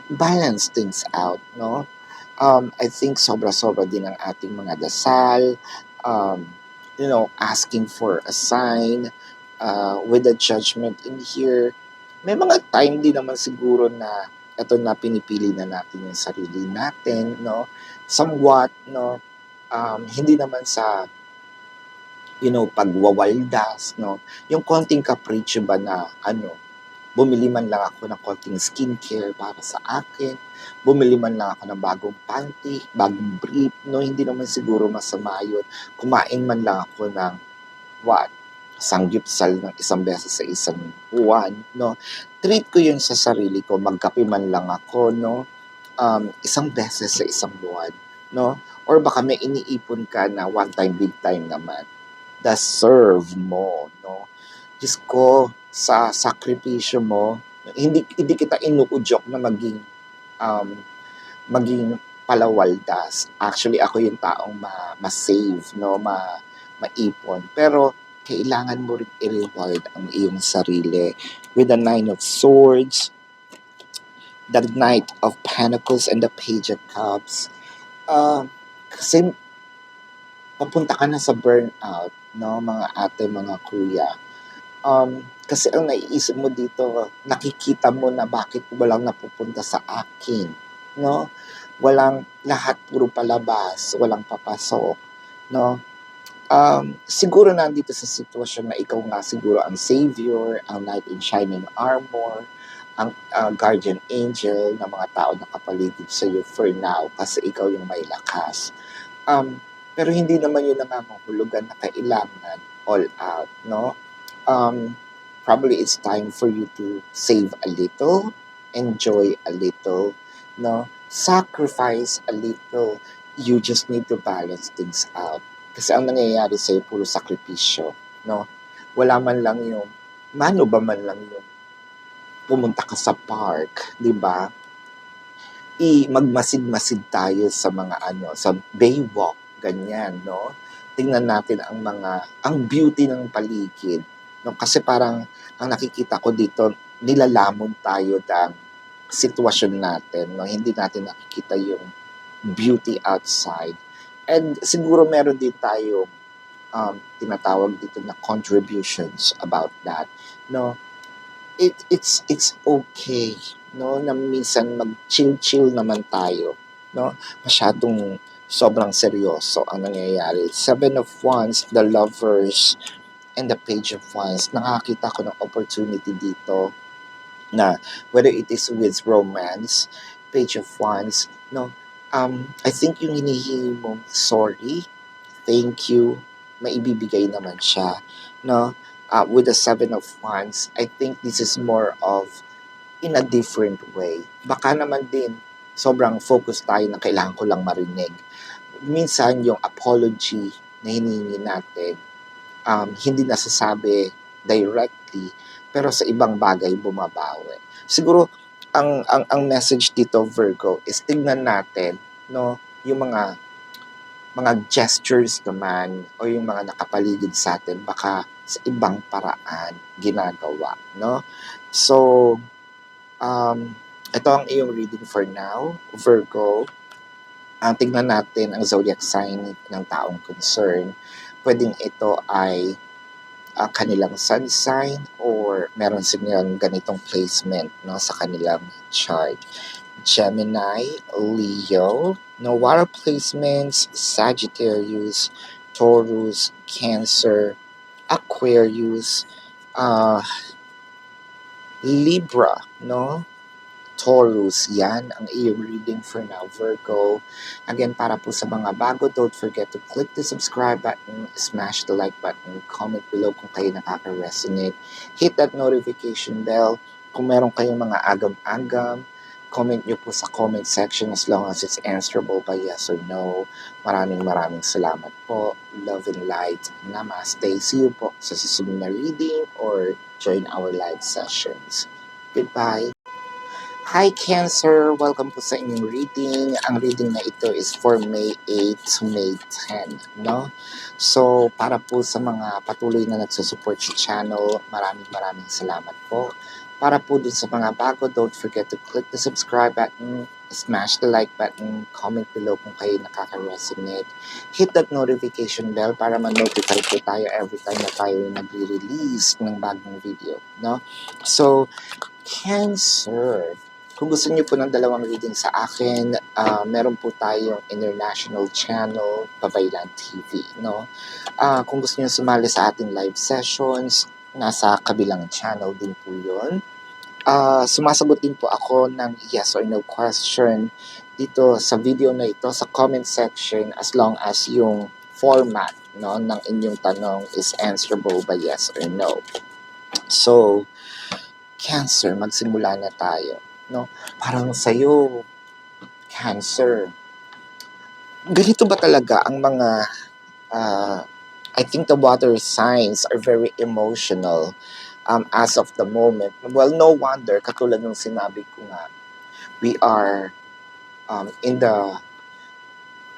balance things out, no? I think sobra-sobra din ang ating mga dasal, um, asking for a sign, with the judgment in here. May mga time din naman siguro na eto na pinipili na natin yung sarili natin, no? Somewhat, no? Hindi naman sa, pagwawaldas, no? Yung konting capriccio ba na, bumili man lang ako ng konting skincare para sa akin, bumili man lang ako ng bagong panty, bagong brief, no? Hindi naman siguro masama yun. Kumain man lang ako ng what? Sanggipsal ng isang beses sa isang buwan, no? Treat ko yun sa sarili ko, magkape man lang ako, no? Isang beses sa isang buwan, no? Or baka may iniipon ka na one time, big time naman. Deserve mo, no? Diyos ko, sa sakripisyo mo, hindi kita inuudyok na um, maging palawaldas. Actually, ako yung taong ma-save, no? Maipon. Pero, kailangan mo rin i-reward ang iyong sarili with the Nine of Swords, the Knight of Pentacles, and the Page of Cups. Kasi papunta ka na sa burnout, no? Mga ate, mga kuya. Kasi ang naiisip mo dito, nakikita mo na bakit walang napupunta sa akin, no? Walang lahat puro palabas, walang papasok, no? Siguro nandito sa sitwasyon na ikaw nga siguro ang savior, ang knight in shining armor, ang guardian angel ng mga tao na kapaligid sa iyo for now kasi ikaw yung may lakas. Pero hindi naman yun nangangahulugan na kailangan all out, no? um, Probably it's time for you to save a little, enjoy a little, no? Sacrifice a little. You just need to balance things out. Kasi ang nangyayari sa'yo, puro sakripisyo, no? Wala man lang yung, mano ba man lang yung pumunta ka sa park, di ba? Magmasid-masid tayo sa mga sa baywalk, ganyan, no? Tingnan natin ang beauty ng paligid, no? Kasi parang ang nakikita ko dito, nilalamon tayo ng sitwasyon natin, no? Hindi natin nakikita yung beauty outside. And siguro meron din tayo tinatawag dito na contributions about that, no? It's okay, no, na minsan mag-chill-chill naman tayo, no? Masyadong sobrang seryoso ang nangyayari. Seven of Wands, the Lovers, and the Page of Wands. Nakakita ko ng opportunity dito na whether it is with romance, Page of Wands, no? I think yung hinihingi mong sorry, thank you, maibibigay naman siya, no? With the Seven of Wands, I think this is more of in a different way. Baka naman din, sobrang focus tayo na kailangan ko lang marinig. Minsan, yung apology na hinihingi natin, hindi nasasabi directly, pero sa ibang bagay bumabawi. Siguro, ang message dito, Virgo, is tignan natin, no, yung mga gestures naman o yung mga nakapaligid sa atin baka sa ibang paraan ginagawa, no? So, ito ang iyong reading for now, Virgo. Tignan natin ang zodiac sign ng taong concern. Pwedeng ito ay kanilang sun sign or meron silang ganitong placement, no, sa kanilang chart. Gemini, Leo, no water placements, Sagittarius, Taurus, Cancer, Aquarius, uh, Libra, no? Taurus, yan ang iyong reading for now, Virgo. Again, para po sa mga bago, don't forget to click the subscribe button, smash the like button, comment below kung kayo nakaka-resonate, hit that notification bell. Kung meron kayong mga agam-agam, comment nyo po sa comment section as long as it's answerable by yes or no. Maraming salamat po. Love and light. Namaste. See you po sa susunod na reading or join our live sessions. Goodbye. Hi Cancer! Welcome po sa inyong reading. Ang reading na ito is for May 8 to May 10, no? So, para po sa mga patuloy na nagsusupport sa channel, maraming salamat po. Para po dun sa mga bago, don't forget to click the subscribe button, smash the like button, comment below kung kayo nakaka-resonate. Hit that notification bell para ma-notify po tayo every time na tayo nagre-release ng bagong video, no? So, Cancer. Kung gusto niyo po ng dalawang reading sa akin, meron po tayong international channel, Pabaylan TV, no? Kung gusto niyo sumali sa ating live sessions, nasa kabilang channel din po yun. Sumasagot din po ako ng yes or no question dito sa video na ito, sa comment section, as long as yung format, no, ng inyong tanong is answerable by yes or no. So, Cancer, magsimula na tayo, no? Parang sa'yo, Cancer, ganito ba talaga ang mga, I think the water signs are very emotional as of the moment. Well, no wonder, katulad ng sinabi ko nga, we are in the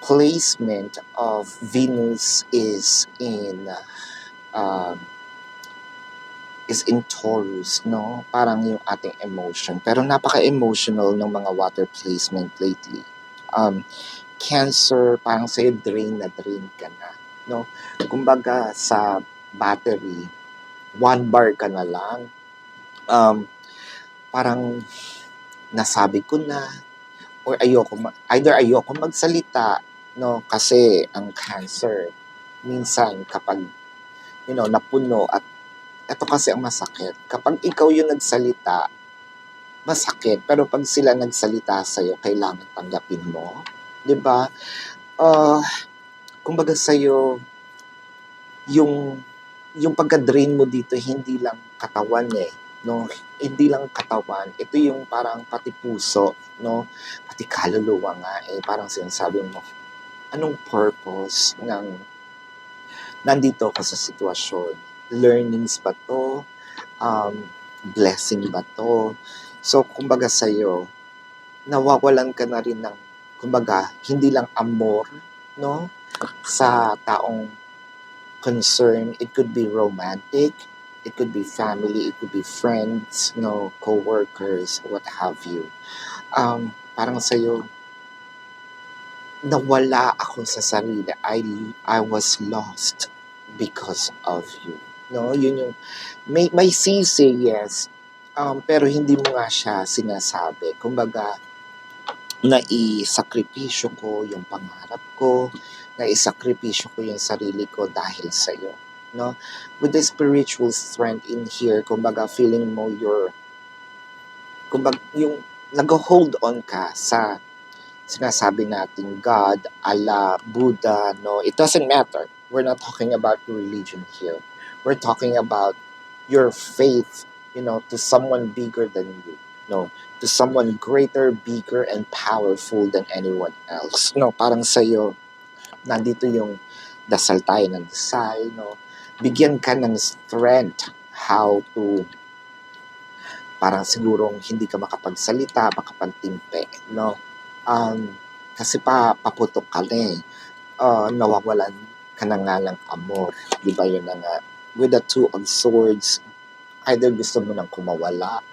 placement of Venus is in Taurus, no? Parang yung ating emotion. Pero napaka-emotional ng mga water placement lately. Cancer, parang sa'yo drain na drain ka na, no? Kumbaga sa battery, 1 bar ka na lang. Parang nasabi ko na, or either ayoko magsalita, no? Kasi ang cancer, minsan kapag, napuno at ito kasi ang masakit. Kapag ikaw yung nagsalita, masakit. Pero pag sila nagsalita sa'yo, kailangan tanggapin mo. 'Di ba? Kumbaga sa'yo, yung pagka-drain mo dito, hindi lang katawan no? Hindi lang katawan. Ito yung parang pati puso, no? Pati kaluluwa nga, parang sinasabi mo, anong purpose ng nandito ako sa sitwasyon? Learnings ba to? Blessing ba to? So, kumbaga sa'yo, nawawalan ka na rin ng, kumbaga, hindi lang amor, no? Sa taong concern. It could be romantic, it could be family, it could be friends, no, co-workers, what have you. Parang sa'yo, nawala ako sa sarili. I was lost because of you. No, yun yung may sisi, yes. Pero hindi mo nga siya sinasabi. Kumbaga, naisakripisyo ko yung pangarap ko, naisakripisyo ko yung sarili ko dahil sa'yo. No? With the spiritual strength in here, kumbaga feeling mo kumbaga yung nag-hold on ka sa sinasabi natin God, Allah, Buddha, no? It doesn't matter. We're not talking about religion here. We're talking about your faith, to someone bigger than you, no? To someone greater, bigger, and powerful than anyone else. No, parang sa'yo, nandito yung dasal tayo ng dasal, no? Bigyan ka ng strength how to, parang sigurong hindi ka makapagsalita, makapagtimpe, no? Kasi paputok ka na nawawalan ka na nga ng amor. Di ba yun na nga? With the Two of Swords, either gusto mo nang kumawala,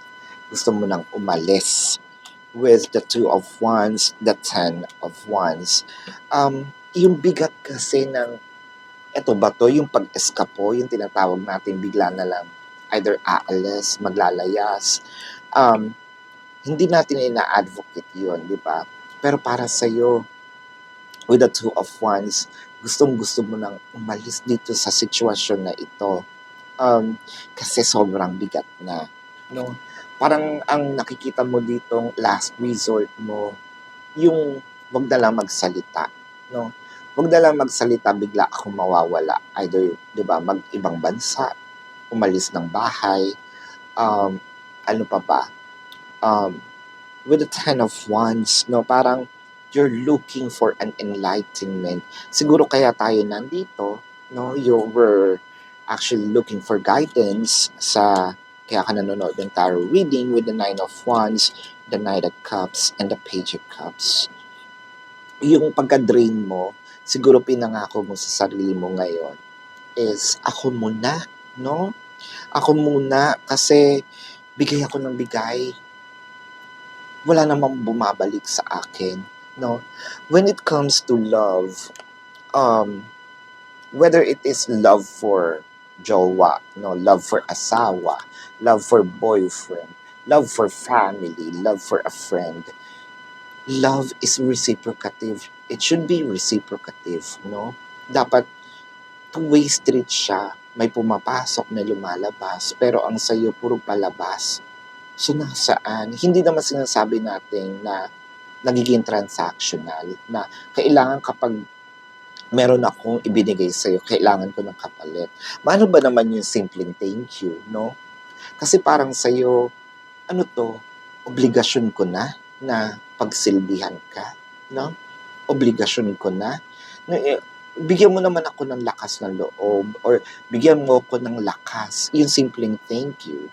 gusto mo nang umalis. With the Two of Wands, the Ten of Wands. Yung bigat kasi ng, eto ba to, yung pag-eskapo, yung tinatawag natin bigla na lang, either aalis, maglalayas, Hindi natin ina-advocate yun, di ba? Pero para sa'yo, with the Two of Wands, gustong-gusto mo nang umalis dito sa sitwasyon na ito. Kasi sobrang bigat na, no? Parang ang nakikita mo ditong last resort mo, yung wag na lang magsalita, no? Wag na lang magsalita, bigla akong mawawala. Either, di ba, mag-ibang bansa, umalis ng bahay, um, ano pa ba? Um, with the Ten of Wands, no? Parang you're looking for an enlightenment. Siguro kaya tayo nandito, no? You were actually looking for guidance sa kaya ka nanonood ng tarot reading with the Nine of Wands, the Knight of Cups, and the Page of Cups. Yung pagka-drain mo, siguro pinangako mo sa sarili mo ngayon is ako muna, no? Ako muna kasi bigay ako ng bigay, wala namang bumabalik sa akin, no? When it comes to love, um, whether it is love for jowa, no, love for asawa, love for boyfriend, love for family, love for a friend, love is reciprocative. It should be reciprocative, no? Dapat two-way street siya. May pumapasok na lumalabas, pero ang sayo puro palabas. So, nasaan? Hindi naman sinasabi natin na nagiging transactional, na kailangan kapag meron akong ibinigay sa'yo, kailangan ko ng kapalit. Paano ba naman yung simpleng thank you, no? Kasi parang sa'yo, ano to, obligasyon ko na pagsilbihan ka, no? Obligasyon ko na bigyan mo naman ako ng lakas ng loob or bigyan mo ko ng lakas, yung simpleng thank you.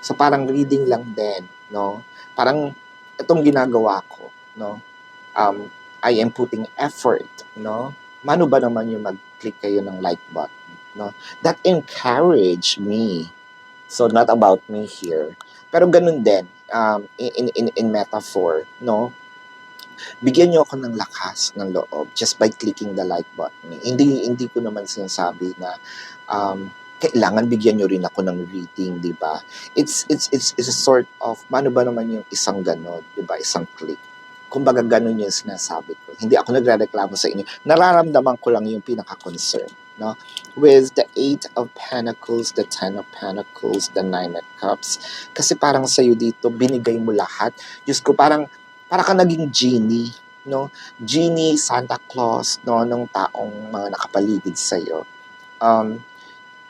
So parang reading lang din, no? Parang itong ginagawa ko, no? I am putting effort, no? Mano ba naman yung mag-click kayo ng like button, no? That encourage me. So not about me here. Pero ganun din, in metaphor, no? Bigyan niyo ako ng lakas ng loob just by clicking the like button. Hindi ko naman sinasabi na kailangan bigyan niyo rin ako ng reading, di ba? It's a sort of, paano ba naman yung isang ganon, di ba? Isang click. Kumbaga ganon yung sinasabi ko. Hindi ako nagrereklamo sa inyo. Nararamdaman ko lang yung pinaka-concern, no? With the 8 of Pentacles, the 10 of Pentacles, the 9 of Cups. Kasi parang sa'yo dito, binigay mo lahat. Diyos ko, parang para ka naging genie, no? Genie, Santa Claus, no? Nung taong mga nakapaligid sa'yo.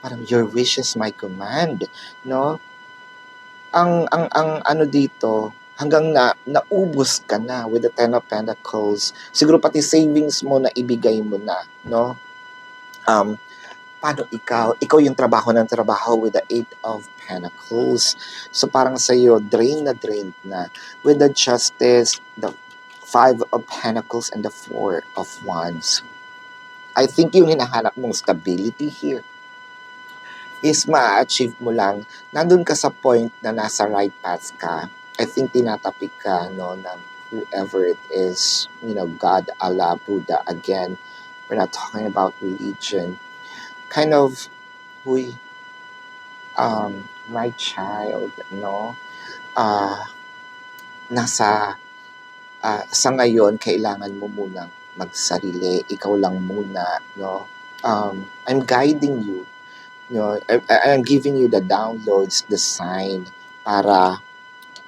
Parang your wish is my command, no? Ang ano dito, hanggang naubos ka na with the Ten of Pentacles. Siguro pati savings mo na ibigay mo na, no? Paano ikaw? Ikaw yung trabaho ng trabaho with the Eight of Pentacles. So parang sa'yo, drain na. With the Justice, the Five of Pentacles, and the Four of Wands. I think yung hinahanap mong stability here is ma-achieve mo lang. Nandun ka sa point na nasa right path ka. I think tinatapik ka, no, ng whoever it is, God, Allah, Buddha, again. We're not talking about religion. Kind of, huy, my child, no? Sa ngayon, kailangan mo munang magsarili. Ikaw lang muna, no? I'm guiding you. I'm giving you the downloads, the sign, para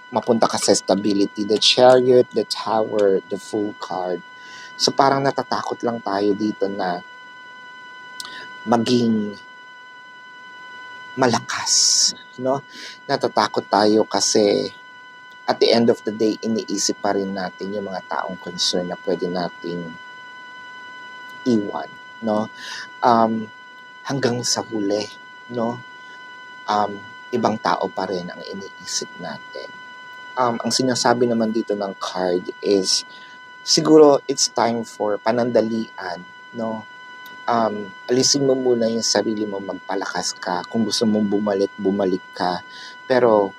mapunta ka sa stability. The Chariot, the Tower, the Full card. So parang natatakot lang tayo dito na maging malakas, no? Natatakot tayo kasi at the end of the day, iniisip pa rin natin yung mga taong concern na pwede nating iwan, no? Hanggang sa huli, no? Ibang tao pa rin ang iniisip natin. Ang sinasabi naman dito ng card is, siguro it's time for panandalian, no? Alisin mo muna yung sarili mo, magpalakas ka. Kung gusto mong bumalik ka. Pero,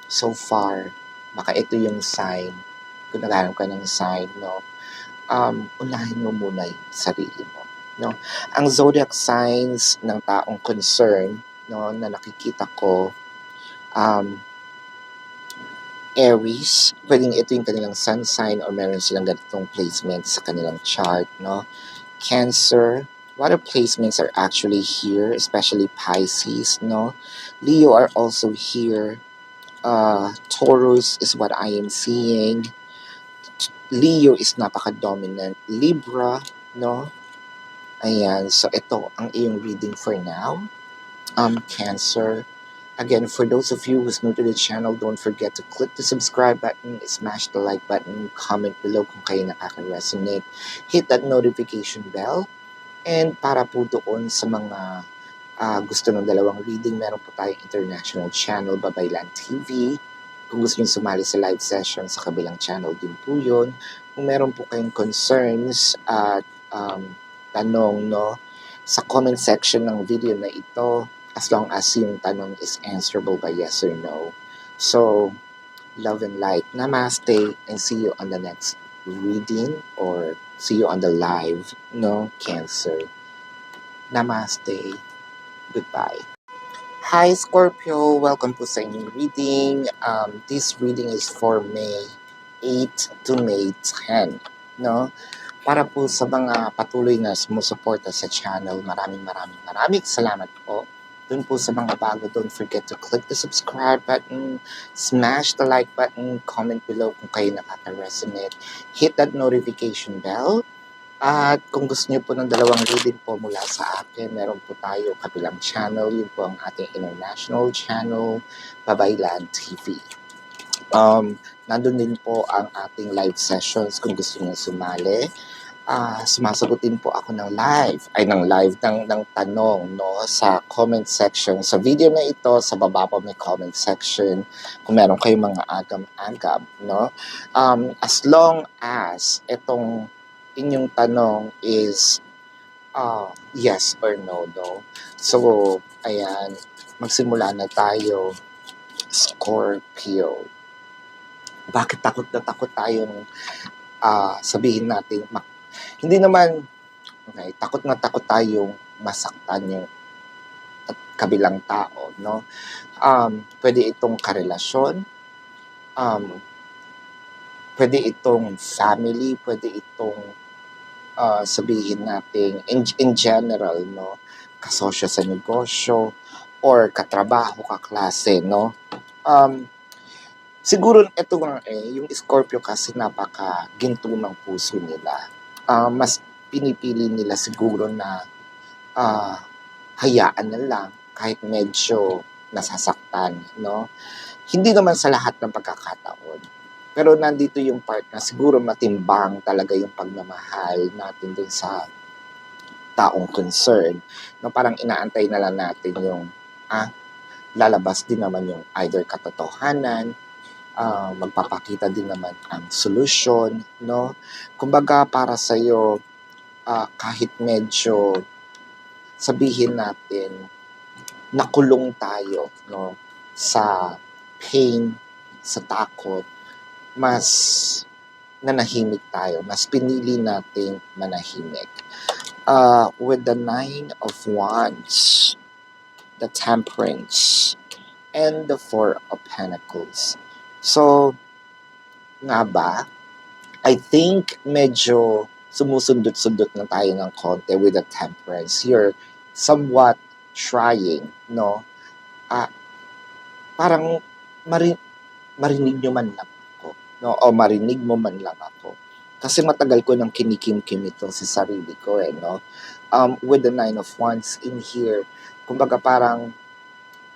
so far, baka ito yung sign. Kung naghanap ka ng sign, no? Unahin mo muna yung sarili mo, no? Ang zodiac signs ng taong concern, no, na nakikita ko, Aries, pwedeng ito yung kanilang sun sign or meron silang ganitong placement sa kanilang chart, no? Cancer, water placements are actually here, especially Pisces, no? Leo are also here. Taurus is what I am seeing. Leo is napaka-dominant. Libra, no? Ayan, so ito ang iyong reading for now. Cancer. Again, for those of you who's new to the channel, don't forget to click the subscribe button, smash the like button, comment below kung kayo nakaka-resonate, hit that notification bell, and para po doon sa mga gusto ng dalawang reading, meron po tayong international channel, Babaylan TV. Kung gusto nyo sumali sa live session, sa kabilang channel din po yun. Kung meron po kayong concerns at tanong, no, sa comment section ng video na ito, as long as yung tanong is answerable by yes or no. So, love and light. Namaste, and see you on the next reading or see you on the live, no, Cancer. Namaste. Goodbye. Hi Scorpio, welcome po sa inyong reading. This reading is for May 8 to May 10, no? Para po sa mga patuloy na sumusuporta sa channel, maraming salamat po. Dun po sa mga bago, don't forget to click the subscribe button, smash the like button, comment below kung kayo nakaka-resonate, hit that notification bell. At kung gusto niyo po ng dalawang reading po mula sa akin, meron po tayo kabilang channel, yun po ang ating international channel, Babaylan TV. Nandun din po ang ating live sessions kung gusto niyo sumali. Sumasagutin po ako ng ng tanong, no, sa comment section. Sa video na ito, sa baba po may comment section kung meron kayong mga agam-agam, no. As long as itong inyong tanong is yes or no, no. So, ayan, magsimula na tayo. Scorpio. Bakit takot na takot tayong sabihin natin, hindi naman, okay, takot na takot tayong masaktan yung kabilang tao, no? Pwede itong karelasyon, pwede itong family, pwede itong sabihin natin in general, no, kasosyo sa negosyo or katrabaho, kaklase, no. Siguro ito nga yung Scorpio kasi napaka ginto ng puso nila. Mas pinipili nila siguro na hayaan na lang kahit medyo nasasaktan, no. Hindi naman sa lahat ng pagkakataon. Pero nandito yung part na siguro matimbang talaga yung pagmamahal natin dun sa taong concern. No, parang inaantay na lang natin yung lalabas din naman yung either katotohanan, magpapakita din naman ang solusyon, no? Kumbaga para sa'yo, kahit medyo sabihin natin nakulong tayo, no, sa pain, sa takot, mas nanahimik tayo, mas pinili nating manahimik. With the 9 of Wands, the Temperance, and the 4 of Pentacles. So, nga ba, I think medyo sumusundot-sundot na tayo ng konti with the Temperance. You're somewhat trying, no? Parang marinig nyo man lang ako, no? O marinig mo man lang ako. Kasi matagal ko nang kinikim-kim ito sa sarili ko, no? With the 9 of Wands in here, kumbaga parang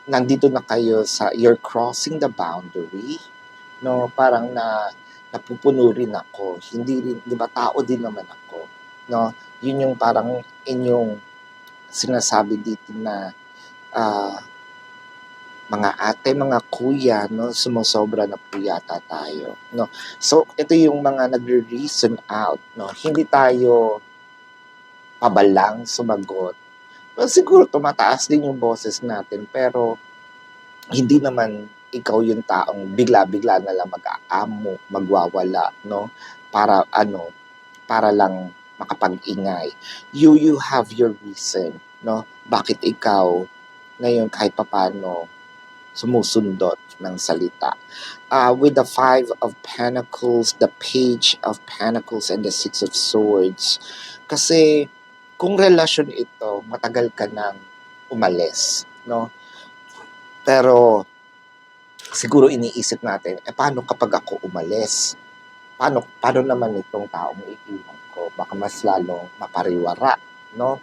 nandito na kayo sa, you're crossing the boundary, no? Parang napupuno rin ako. Hindi rin, di ba, tao din naman ako, no? Yun yung parang inyong sinasabi dito na mga ate, mga kuya, no, sumusobra na po yata tayo, no. So, ito yung mga nagre-reason out, no. Hindi tayo pabalang sumagot. Well, siguro tumataas din yung boses natin, pero hindi naman ikaw yung taong bigla-bigla na lang mag-aamo, magwawala, no, para lang makapag-ingay. You have your reason, no, bakit ikaw ngayon kahit papaano sumusundot ng salita. With the Five of Pentacles, the Page of Pentacles, and the Six of Swords. Kasi kung relasyon ito, matagal ka nang umalis, no? Pero siguro iniisip natin, paano kapag ako umalis? Paano naman itong taong iiwan ko? Baka mas lalong mapariwara, no?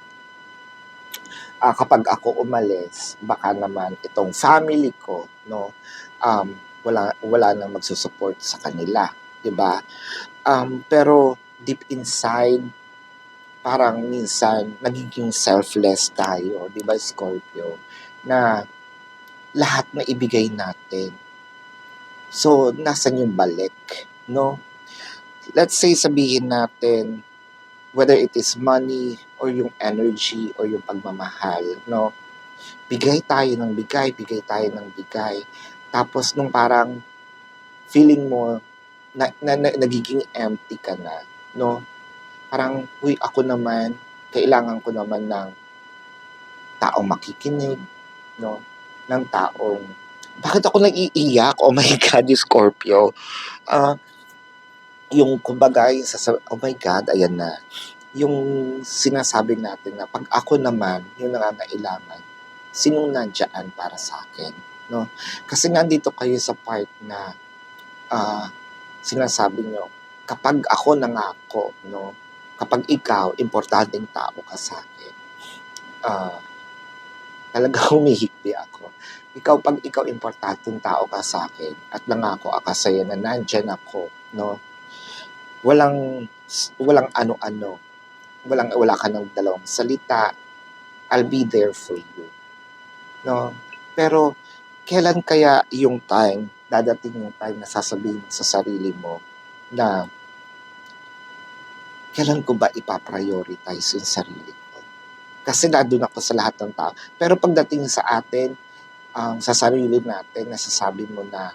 Kapag ako umalis, baka naman itong family ko, no, wala nang magsusupport sa kanila, 'di ba? Pero deep inside, parang minsan nagiging selfless tayo, 'di ba, Scorpio? Na lahat na ibigay natin. So, nasan yung balik, no? Let's say sabihin natin whether it is money or yung energy or yung pagmamahal, no? Bigay tayo ng bigay. Tapos nung parang feeling mo na nagiging empty ka na, no? Parang, uy, ako naman, kailangan ko naman ng taong makikinig, no? Ng taong, bakit ako naiiyak? Oh my God, Scorpio. Ah, yung kumbaga, oh my God, ayan na. Yung sinasabi natin na pag ako naman, yung nangangailangan, sinong nandiyan para sa akin, no? Kasi nandito kayo sa part na sinasabi nyo, kapag ako nangako, no? Kapag ikaw, importanteng tao ka sa akin, ah, talagang humihikbi ako. Pag ikaw importanteng tao ka sa akin at nangako ako sa'yo na nandyan ako, no? Walang, walang ano-ano, wala ka ng dalawang salita, I'll be there for you, no? Pero kailan kaya yung time, dadating yung time na sasabihin sa sarili mo na kailan ko ba ipa-prioritize yung sarili ko? Kasi nandun ako sa lahat ng tao. Pero pagdating sa atin, sa sarili natin, nasasabi mo na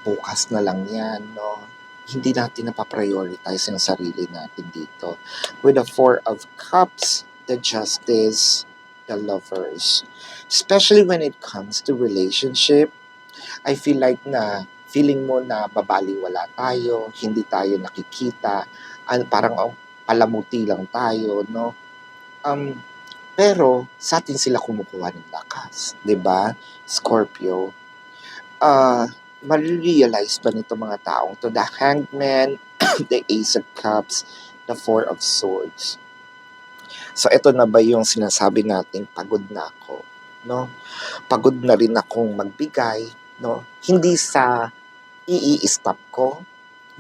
bukas na lang yan, no? Hindi natin napaprioritize yung sarili natin dito. With the Four of Cups, the Justice, the Lovers. Especially when it comes to relationship, I feel like na feeling mo na babaliwala tayo, hindi tayo nakikita, parang palamuti lang tayo, no? Pero sa atin sila kumukuha ng lakas, 'di ba? Scorpio. Marirealize ba nito mga taong to the Hangman, the Ace of Cups, the Four of Swords. So ito na ba yung sinasabi nating pagod na ako, no? Pagod na rin akong magbigay, no? Hindi sa i-stop ko,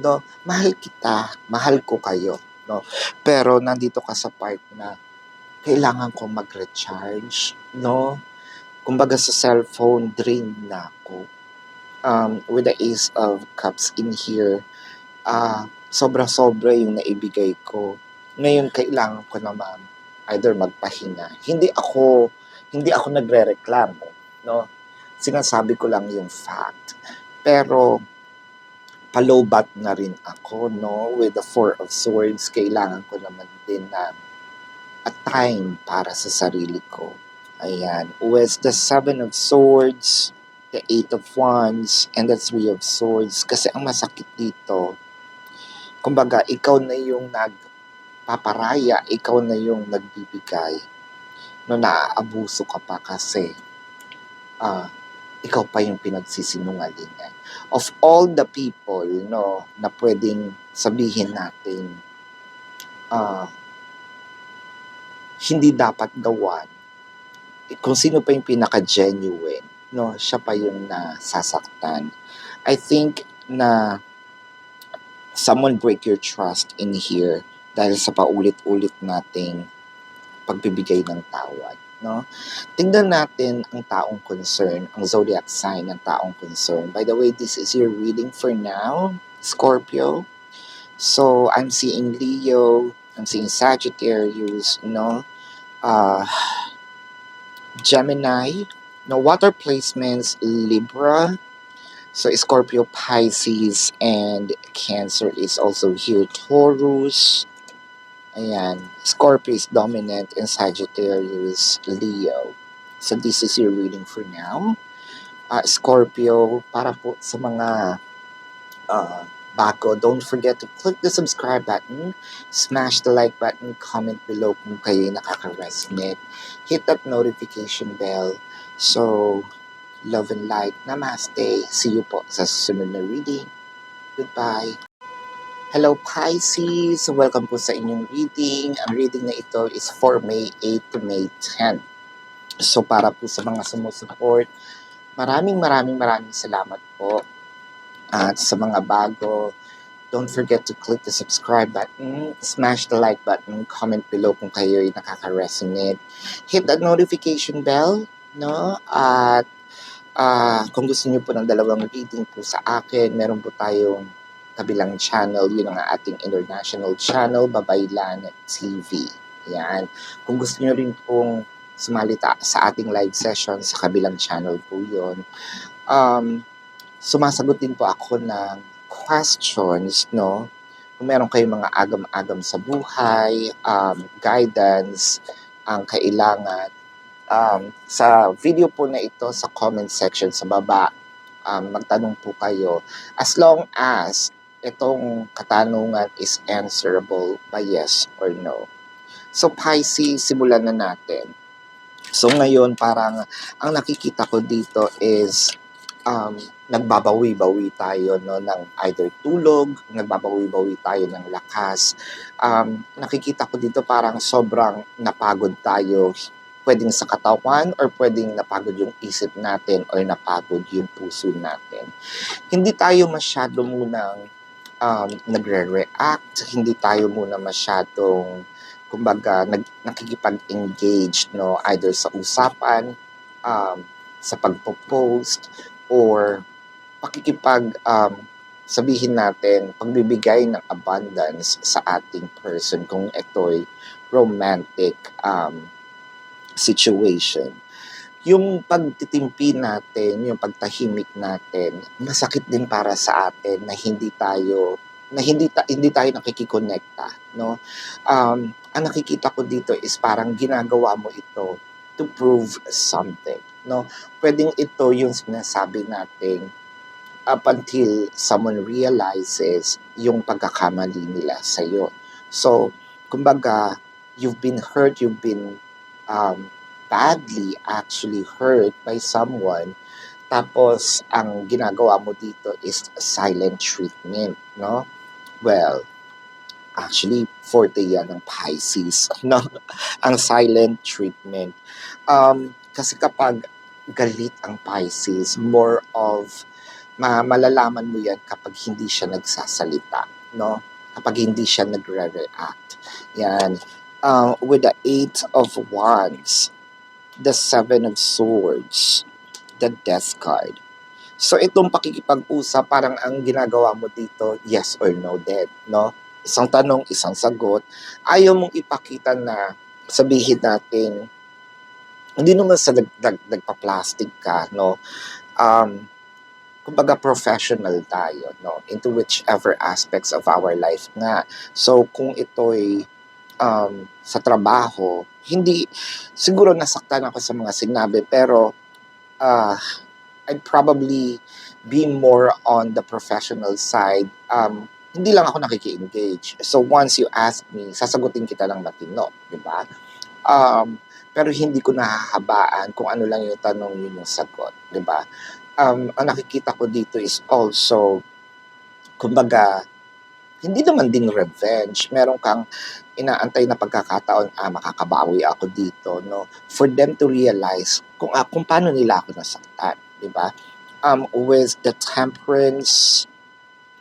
no? Mahal kita, mahal ko kayo, no? Pero nandito ka sa part na kailangan ko mag-recharge, no? Kumbaga sa cellphone, drained na ako. With the Ace of Cups in here, sobra-sobra yung naibigay ko. Ngayon, kailangan ko naman either magpahinga. Hindi ako nagrereklamo, no? Sinasabi ko lang yung fact. Pero, palobat na rin ako, no? With the Four of Swords, kailangan ko naman din na a time para sa sarili ko. Ayan. With the Seven of Swords, the Eight of Wands, and the Three of Swords. Kasi ang masakit dito, kumbaga, ikaw na yung nagpaparaya, ikaw na yung nagbibigay, no, naaabuso ka pa kasi ikaw pa yung pinagsisinungalingan. Of all the people, no, na pwedeng sabihin natin, hindi dapat gawan, kung sino pa yung pinaka-genuine, no, siya pa yung nasasaktan. I think na someone break your trust in here dahil sa paulit-ulit nating pagbibigay ng tawad, no? Tingnan natin ang taong concern, ang zodiac sign ng taong concern. By the way, this is your reading for now, Scorpio. So, I'm seeing Leo, I'm seeing Sagittarius, no? Gemini, no, water placements, Libra, so Scorpio, Pisces, and Cancer is also here. Taurus, ayan, Scorpio is dominant, and Sagittarius, Leo. So this is your reading for now. Scorpio, para po sa mga bago, don't forget to click the subscribe button, smash the like button, comment below kung kayo nakaka-resonate, hit that notification bell. So, love and light. Namaste. See you po sa susunod na reading. Goodbye. Hello Pisces! Welcome po sa inyong reading. Ang reading na ito is for May 8 to May 10. So para po sa mga sumusupport, maraming salamat po. At sa mga bago, don't forget to click the subscribe button, smash the like button, comment below kung kayo ay nakaka-resonate. Hit that notification bell, no? At kung gusto niyo po ng dalawang reading po sa akin, meron po tayong kabilang channel, yun ang ating international channel, Babaylan TV. Yan. Kung gusto niyo rin pong sumali sa ating live session sa kabilang channel po yun, sumasagot din po ako ng questions, no? Kung meron kayong mga agam-agam sa buhay, guidance, ang kailangan, sa video po na ito, sa comment section sa baba, magtanong po kayo. As long as itong katanungan is answerable by yes or no. So Pisces, simulan na natin. So ngayon parang ang nakikita ko dito is nagbabawi-bawi tayo, no, ng either tulog, nagbabawi-bawi tayo ng lakas. Nakikita ko dito parang sobrang napagod tayo, pwedeng sa katawan or pwedeng napagod yung isip natin or napagod yung puso natin. Hindi tayo masyado munang nagre-react, hindi tayo muna masyadong kumbaga nakikipag-engage, no, either sa usapan, sa pagpo-post, or sabihin natin, pagbibigay ng abundance sa ating person kung ito'y romantic situation. Yung pagtitimpi natin, yung pagtahimik natin, masakit din para sa atin na hindi tayo nakikikonekta, no? Ang nakikita ko dito is parang ginagawa mo ito to prove something, no? Pwedeng ito yung sinasabi natin up until someone realizes yung pagkakamali nila sa'yo. So, kumbaga, you've been hurt, you've been badly actually hurt by someone, tapos ang ginagawa mo dito is silent treatment, no? Well, actually, forte yan ng Pisces, no? Ang silent treatment. Kasi kapag galit ang Pisces, more of malalaman mo yan kapag hindi siya nagsasalita, no? Kapag hindi siya nagre-react. Yan. With the 8 of Wands, the 7 of Swords, the Death card. So itong pakikipag-usap, parang ang ginagawa mo dito, yes or no din, no? Isang tanong, isang sagot. Ayaw mong ipakita na sabihin natin, hindi naman sa nagpa-plastic ka, no? Kumbaga professional tayo, no? Into whichever aspects of our life nga. So kung ito'y sa trabaho, hindi, siguro nasaktan ako sa mga sinabi, pero I'd probably be more on the professional side. Hindi lang ako nakiki-engage. So once you ask me, sasagutin kita ng matino, di ba? Pero hindi ko nahahabaan kung ano lang yung tanong, yun yung sagot, di ba? Ang nakikita ko dito is also, kumbaga, hindi naman din revenge. Meron kang inaantay na pagkakataon, makakabawi ako dito, no? For them to realize kung paano nila ako nasaktan, di ba? With the Temperance,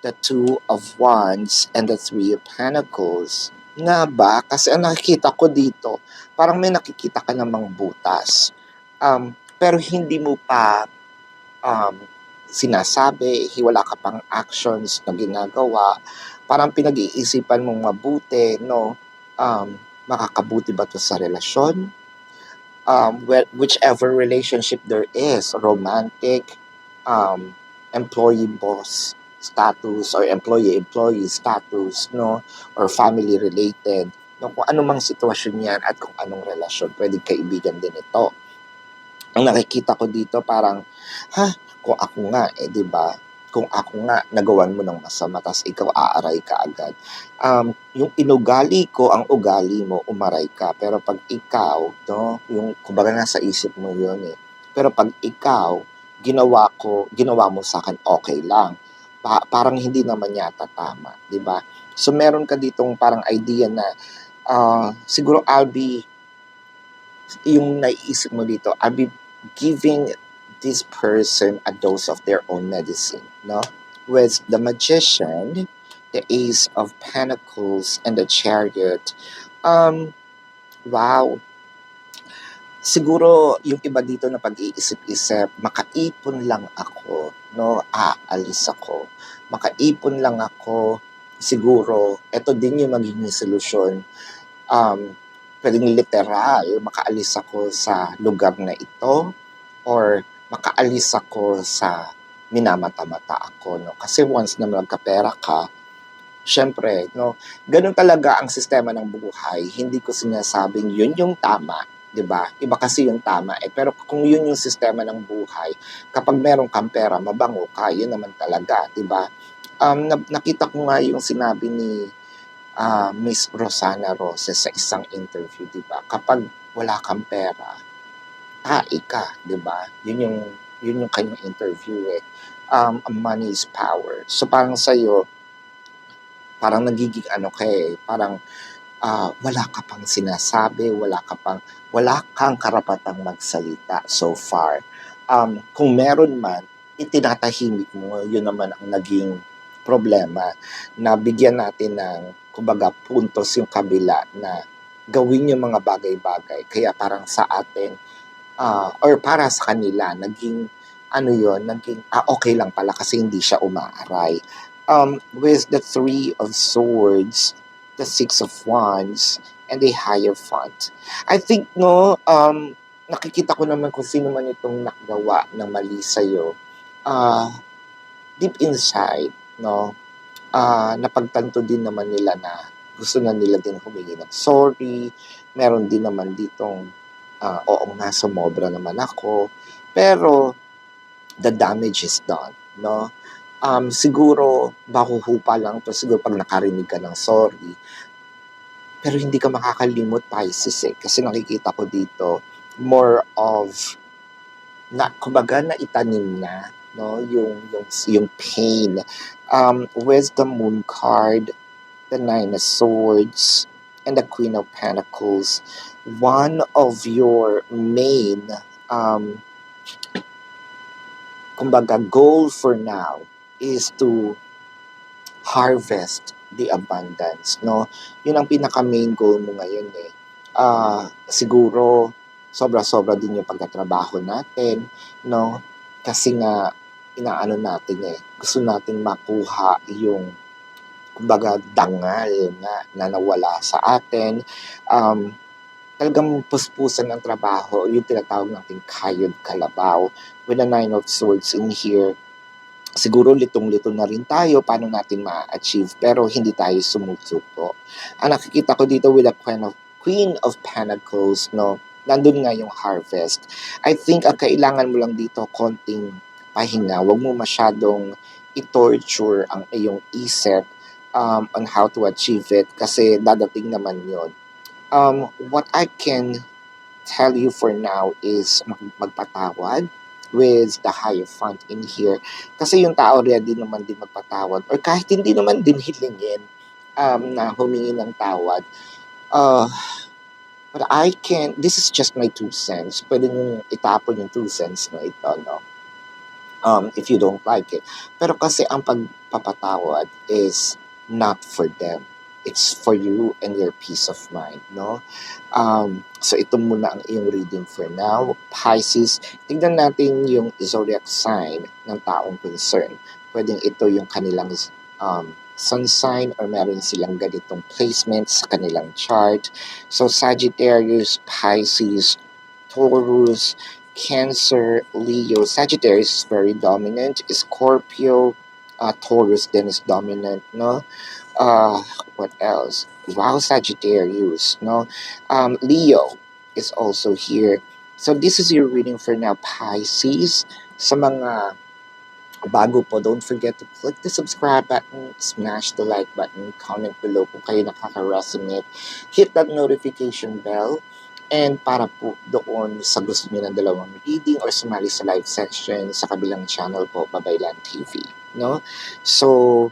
the 2 of Wands, and the 3 of Pentacles, nga ba? Kasi ang nakikita ko dito, parang may nakikita ka namang butas. Pero hindi mo pa sinasabi, wala ka pang actions na ginagawa, parang pinag-iisipan mong mabuti, no? Makakabuti ba to sa relasyon? Whichever relationship there is, romantic, employee-boss status, or employee-employee status, no? Or family-related, no? Kung anumang sitwasyon yan at kung anong relasyon, pwedeng kaibigan din ito. ang nakikita ko dito parang, ha, kung ako nga, 'di ba? Kung ako nga nagawan mo ng masama ta's ikaw aaray ka agad. Yung inugali ko ang ugali mo, umaray ka. Pero 'pag ikaw 'no, yung kumbaga nasa isip mo yun, eh. Pero 'pag ikaw, ginawa mo sa'kin, okey lang. Parang hindi naman yata tama, 'di ba? So meron ka ditong parang idea na, siguro yung naiisip mo dito, I'll be giving this person a dose of their own medicine, no? With the magician, the ace of pentacles, and the chariot, um, wow, siguro yung iba dito na pag-iisip-isip, makaipon lang ako, no? Aalis ako. Makaipon lang ako, siguro, eto din yung magiging solusyon. Pwedeng literal, makaalis ako sa lugar na ito or makaalis ako sa minamata-mata ako, no? Kasi once na nagkapera ka, siyempre, no, ganun talaga ang sistema ng buhay. Hindi ko sinasabing yun yung tama, 'di ba? Iba kasi yung tama eh. Pero kung yun yung sistema ng buhay, kapag meron kang pera, mabango ka, yun naman talaga, 'di ba? Nakita ko nga yung sinabi ni Miss Rosana Roses sa isang interview, 'di ba? Kapag wala kang pera, tae ka, 'di ba? Yun yung kanyang interview eh. Money is power. So parang sa'yo, parang nagiging ano ka eh, parang wala ka pang sinasabi, wala kang karapatang magsalita so far. Kung meron man, itinatahimik mo, yun naman ang naging problema na bigyan natin ng, kumbaga, puntos yung kabila na gawin yung mga bagay-bagay. Kaya parang sa atin, or para sa kanila, naging, ano yon naging, okay lang pala kasi hindi siya umaaray. With the Three of Swords, the Six of Wands, and the Hierophant. I think, no, nakikita ko naman kung sino man itong nakagawa ng mali sa'yo. Deep inside, no, napagtanto din naman nila na gusto na nila din humingi ng sorry. Meron din naman ditong, oo nga, sumobra naman ako. Pero, the damage is done, no? Siguro, mahuhupa lang to siguro pag nakarinig ka ng sorry. Pero hindi ka makakalimot, Pisces, eh. Kasi nakikita ko dito, more of, kumbaga naitanim na, no, yung pain. With the Moon card, the Nine of Swords, and the Queen of Pentacles, one of your main, kumbaga, goal for now is to harvest the abundance, no? Yun ang pinaka-main goal mo ngayon eh. Siguro, sobra-sobra din yung pagtatrabaho natin, no? Kasi nga, inaano natin eh, gusto natin makuha yung, kumbaga, dangal na nawala sa atin. Talagang puspusan ng trabaho, yung tinatawag natin kayod kalabaw. With the Nine of Swords in here, siguro litong-lito na rin tayo paano natin ma-achieve pero hindi tayo sumusuko. Ang nakikita ko dito with the Queen of Pentacles, no, nandun nga yung harvest. I think ang kailangan mo lang dito konting pahinga. Huwag mo masyadong i-torture ang iyong isip on how to achieve it kasi dadating naman yon. What I can tell you for now is magpatawad with the Hierophant in here. Kasi yung tao ready naman din magpatawad or kahit hindi naman din hilingin na humingi ng tawad. But this is just my 2 cents. Pwede nyo itapon yung 2 cents na ito, no? If you don't like it. Pero kasi ang pagpapatawad is not for them. It's for you and your peace of mind, no? So ito muna ang iyong reading for now. Pisces, tignan natin yung zodiac sign ng taong concern. Pwedeng ito yung kanilang sun sign or meron silang ganitong placement sa kanilang chart. So Sagittarius, Pisces, Taurus, Cancer, Leo. Sagittarius is very dominant. Scorpio, Taurus then is dominant, no? What else? Wow, Sagittarius, no? Leo is also here. So this is your reading for now, Pisces. Sa mga bago po, don't forget to click the subscribe button, smash the like button, comment below kung kayo nakaka-resonate, hit that notification bell, and para po doon sa gusto niyo ng dalawang reading or sumali sa live section sa kabilang channel po, Babaylan TV. No? So,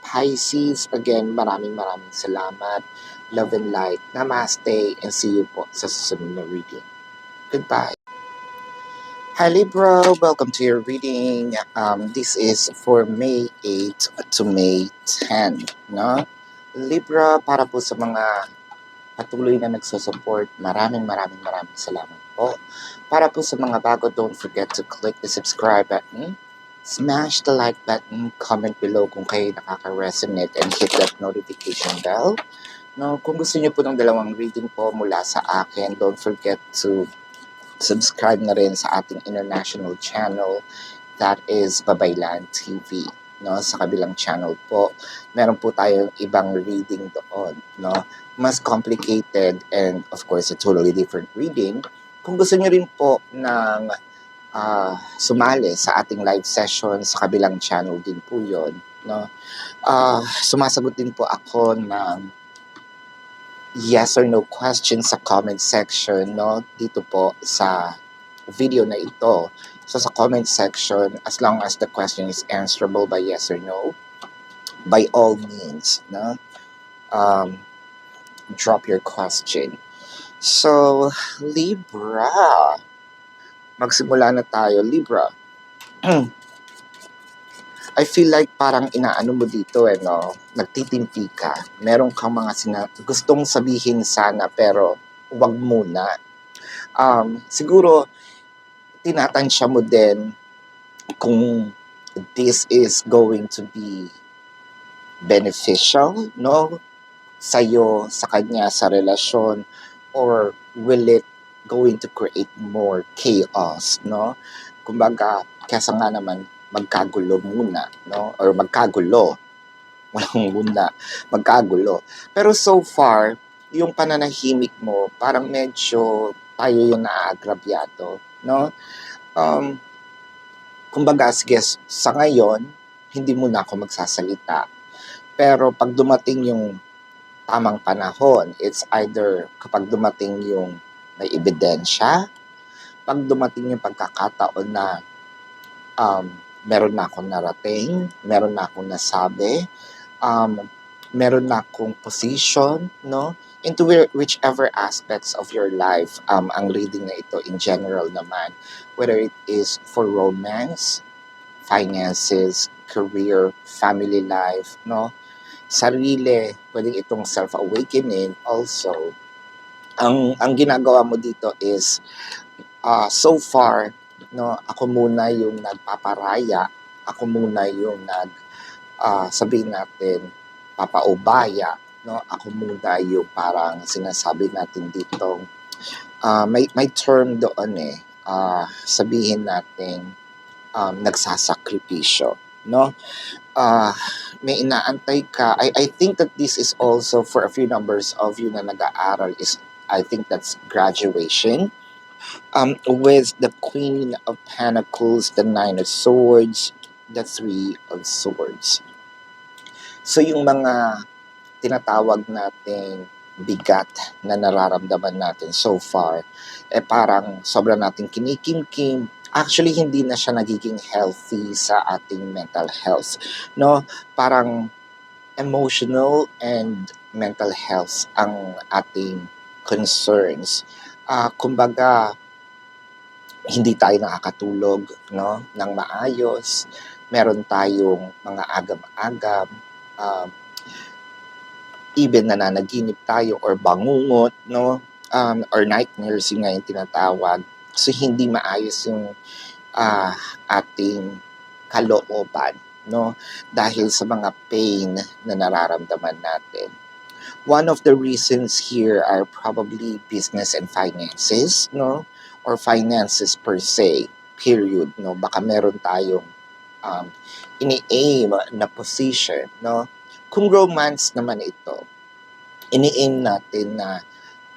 Pisces, again, maraming salamat. Love and light. Namaste, and see you po sa susunod na reading. Goodbye. Hi Libra, welcome to your reading. This is for May 8 to May 10. No? Libra, para po sa mga patuloy na nagsusupport, maraming salamat po. Para po sa mga bago, don't forget to click the subscribe button, smash the like button, comment below kung kayo nakaka-resonate, and hit that notification bell. No, kung gusto niyo po ng dalawang reading po mula sa akin, don't forget to subscribe na rin sa ating international channel, that is Babaylan TV. No, sa kabilang channel po, meron po tayong ibang reading doon, no? Mas complicated and of course a totally different reading. Kung gusto niyo rin po ng sumali sa ating live session sa kabilang channel din po 'yon, no? Sumasagot din po ako ng yes or no questions sa comment section, no? Dito po sa video na ito. So sa comment section, as long as the question is answerable by yes or no, by all means, no? Drop your question. So, Libra. Magsimula na tayo, Libra. I feel like parang inaano mo dito no? Nagtitimpi ka. Meron kang mga gustong sabihin sana pero wag muna. Siguro tinatansya mo din kung this is going to be beneficial, no? Sa'yo, sa kanya, sa relasyon, or will it going to create more chaos, no? Kumbaga, kesa nga naman magkagulo muna, no? Or magkagulo. Walang muna. Magkagulo. Pero so far, yung pananahimik mo, parang medyo tayo yung naaagrabyado, no? Kumbaga, sige, sa ngayon, hindi muna ako magsasalita. Pero pag dumating yung tamang panahon, it's either kapag dumating yung may ebidensya, pag dumating yung pagkakataon na meron na akong narating, meron na akong nasabi, meron na akong position, no? Into whichever aspects of your life, ang reading na ito in general naman, whether it is for romance, finances, career, family life, no? Sarili, pwedeng itong self-awakening also. Ang ginagawa mo dito is, so far, no, ako muna yung nagpaparaya, ako muna yung sabihin natin, papaubaya, no? Ako muna yung parang sinasabi natin dito, may term doon sabihin natin, nagsasakripisyo, no? May inaantay ka. I think that this is also for a few numbers of you na nag-aaral is, I think that's graduation. With the Queen of Pentacles, the Nine of Swords, the Three of Swords. So yung mga tinatawag nating bigat na nararamdaman natin so far, parang sobrang nating kinikimkim. Actually, hindi na siya nagiging healthy sa ating mental health. No? Parang emotional and mental health ang ating concerns. Kumbaga, hindi tayo nakakatulog, no, ng maayos. Meron tayong mga agam-agam, even nananaginip tayo or bangungot, no, or nightmares yung nga yung tinatawag. So, hindi maayos yung ating kalooban, no, dahil sa mga pain na nararamdaman natin. One of the reasons here are probably business and finances, no, or finances per se, period, no. Baka meron tayong ini-aim na position, no. Kung romance naman ito, ini-aim natin na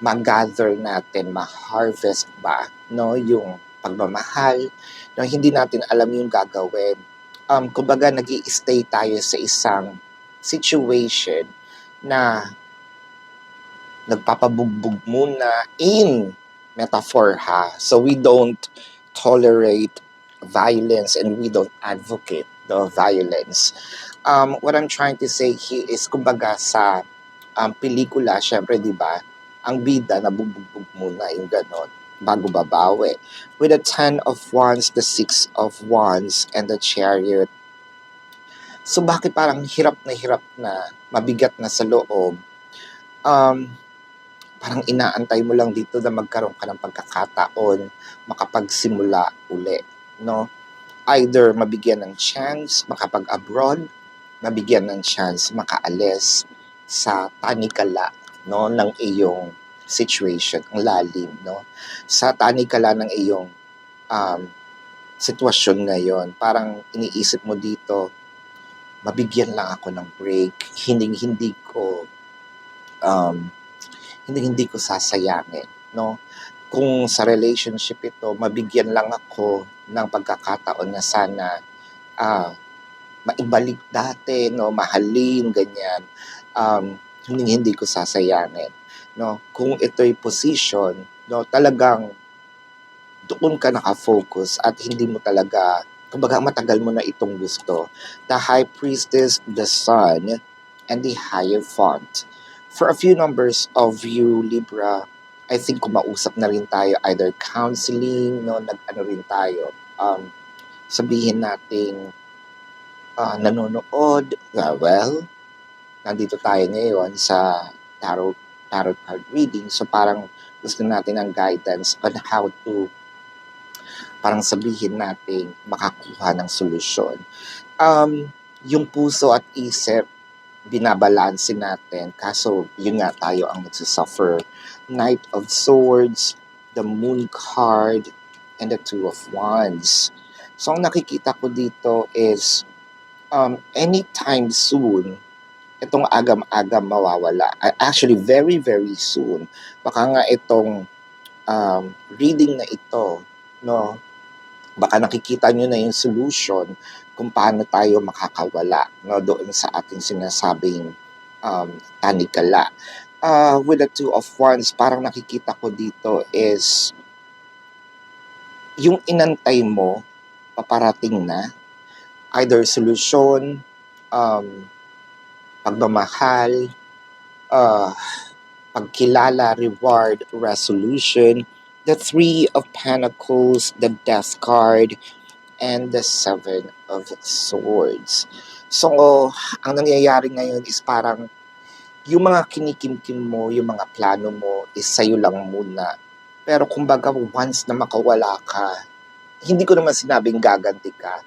mag-gather natin, ma-harvest ba no, yung pagmamahal, no, hindi natin alam yung gagawin. Kumbaga nag-i-stay tayo sa isang situation na nagpapabugbog muna in metaphor ha. So we don't tolerate violence and we don't advocate the violence. What I'm trying to say here is kumbaga sa pelikula, syempre 'di ba, ang bida nabubugbog muna yung ganon bago babawi. With the 10 of Wands, the 6 of Wands, and the Chariot. So bakit parang hirap na, mabigat na sa loob? Um, Parang inaantay mo lang dito na magkaroon ka ng pagkakataon makapagsimula uli, no? Either mabigyan ng chance makapag-abroad, mabigyan ng chance makaalis sa tanikala, no, ng iyong situation, ang lalim, no? Sa tanikala ng iyong um, sitwasyon ngayon, parang iniisip mo dito, mabigyan lang ako ng break, hindi ko um, hindi ko sasayangin, no? Kung sa relationship ito, mabigyan lang ako ng pagkakataon na sana maibalik dati, no, mahalin, ganyan. Hindi ko sasayangin, no? Kung ito'y position, no, talagang doon ka naka-focus at hindi mo talaga, kumbaga matagal mo na itong gusto. The High Priestess, the Sun, and the Hierophant. For a few numbers of you, Libra, I think kumausap na rin tayo, either counseling, no, nag-ano rin tayo, sabihin nating nanonood, well, nandito tayo ngayon sa tarot card reading. So parang gusto natin ng guidance on how to parang sabihin natin makakuha ng solusyon. Yung puso at isip, binabalanse natin. Kaso, yun nga tayo ang nagsasuffer. Knight of Swords, the Moon card, and the Two of Wands. So, ang nakikita ko dito is anytime soon, itong agam-agam mawawala. Actually, very, very soon. Baka nga itong reading na ito, no, baka nakikita nyo na yung solution kung paano tayo makakawala, no, doon sa ating sinasabing tanikala. With the Two of Wands, parang nakikita ko dito is yung inantay mo, paparating na, either solusyon, um, pagmamahal, pagkilala, reward, resolution, the Three of Pentacles, the Death card, and the Seven of Swords. So, ang nangyayari ngayon is parang yung mga kinikimkim mo, yung mga plano mo is sa'yo lang muna. Pero kumbaga once na makawala ka, hindi ko naman sinabing gaganti ka.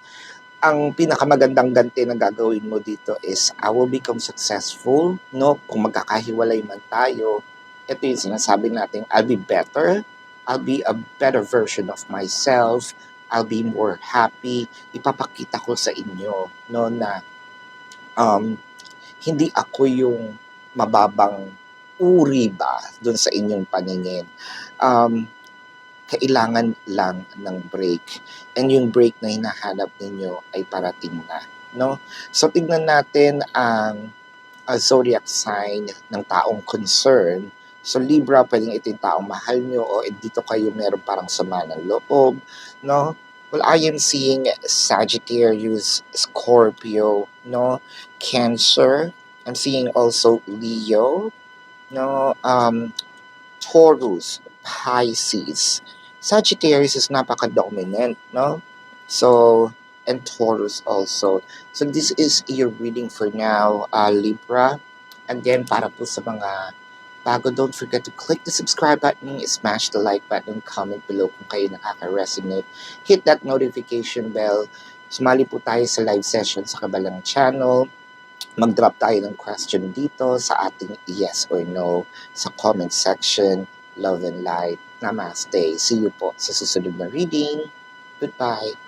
Ang pinakamagandang ganti na gagawin mo dito is I will become successful, no? Kung magkakahiwalay man tayo, ito yung sinasabi natin, I'll be better, I'll be a better version of myself, I'll be more happy. Ipapakita ko sa inyo, no, na hindi ako yung mababang uri ba doon sa inyong paningin. Kailangan lang ng break. And yung break na hinahanap ninyo ay parating na, no? So tignan natin ang zodiac sign ng taong concern. So Libra, pwedeng ito yung taong mahal nyo o dito kayo meron parang sama ng loob, no? Well, I am seeing Sagittarius, Scorpio, no? Cancer. I'm seeing also Leo, no? Taurus, Pisces. Sagittarius is napaka-dominant, no? So, and Taurus also. So, this is your reading for now, Libra. Again, para po sa mga bago, don't forget to click the subscribe button, smash the like button, comment below kung kayo nakaka-resonate. Hit that notification bell. Sumali po tayo sa live session sa kabilang channel. Mag-drop tayo ng question dito sa ating yes or no sa comment section. Love and light. Namaste. See you po sa susunod na reading. Goodbye.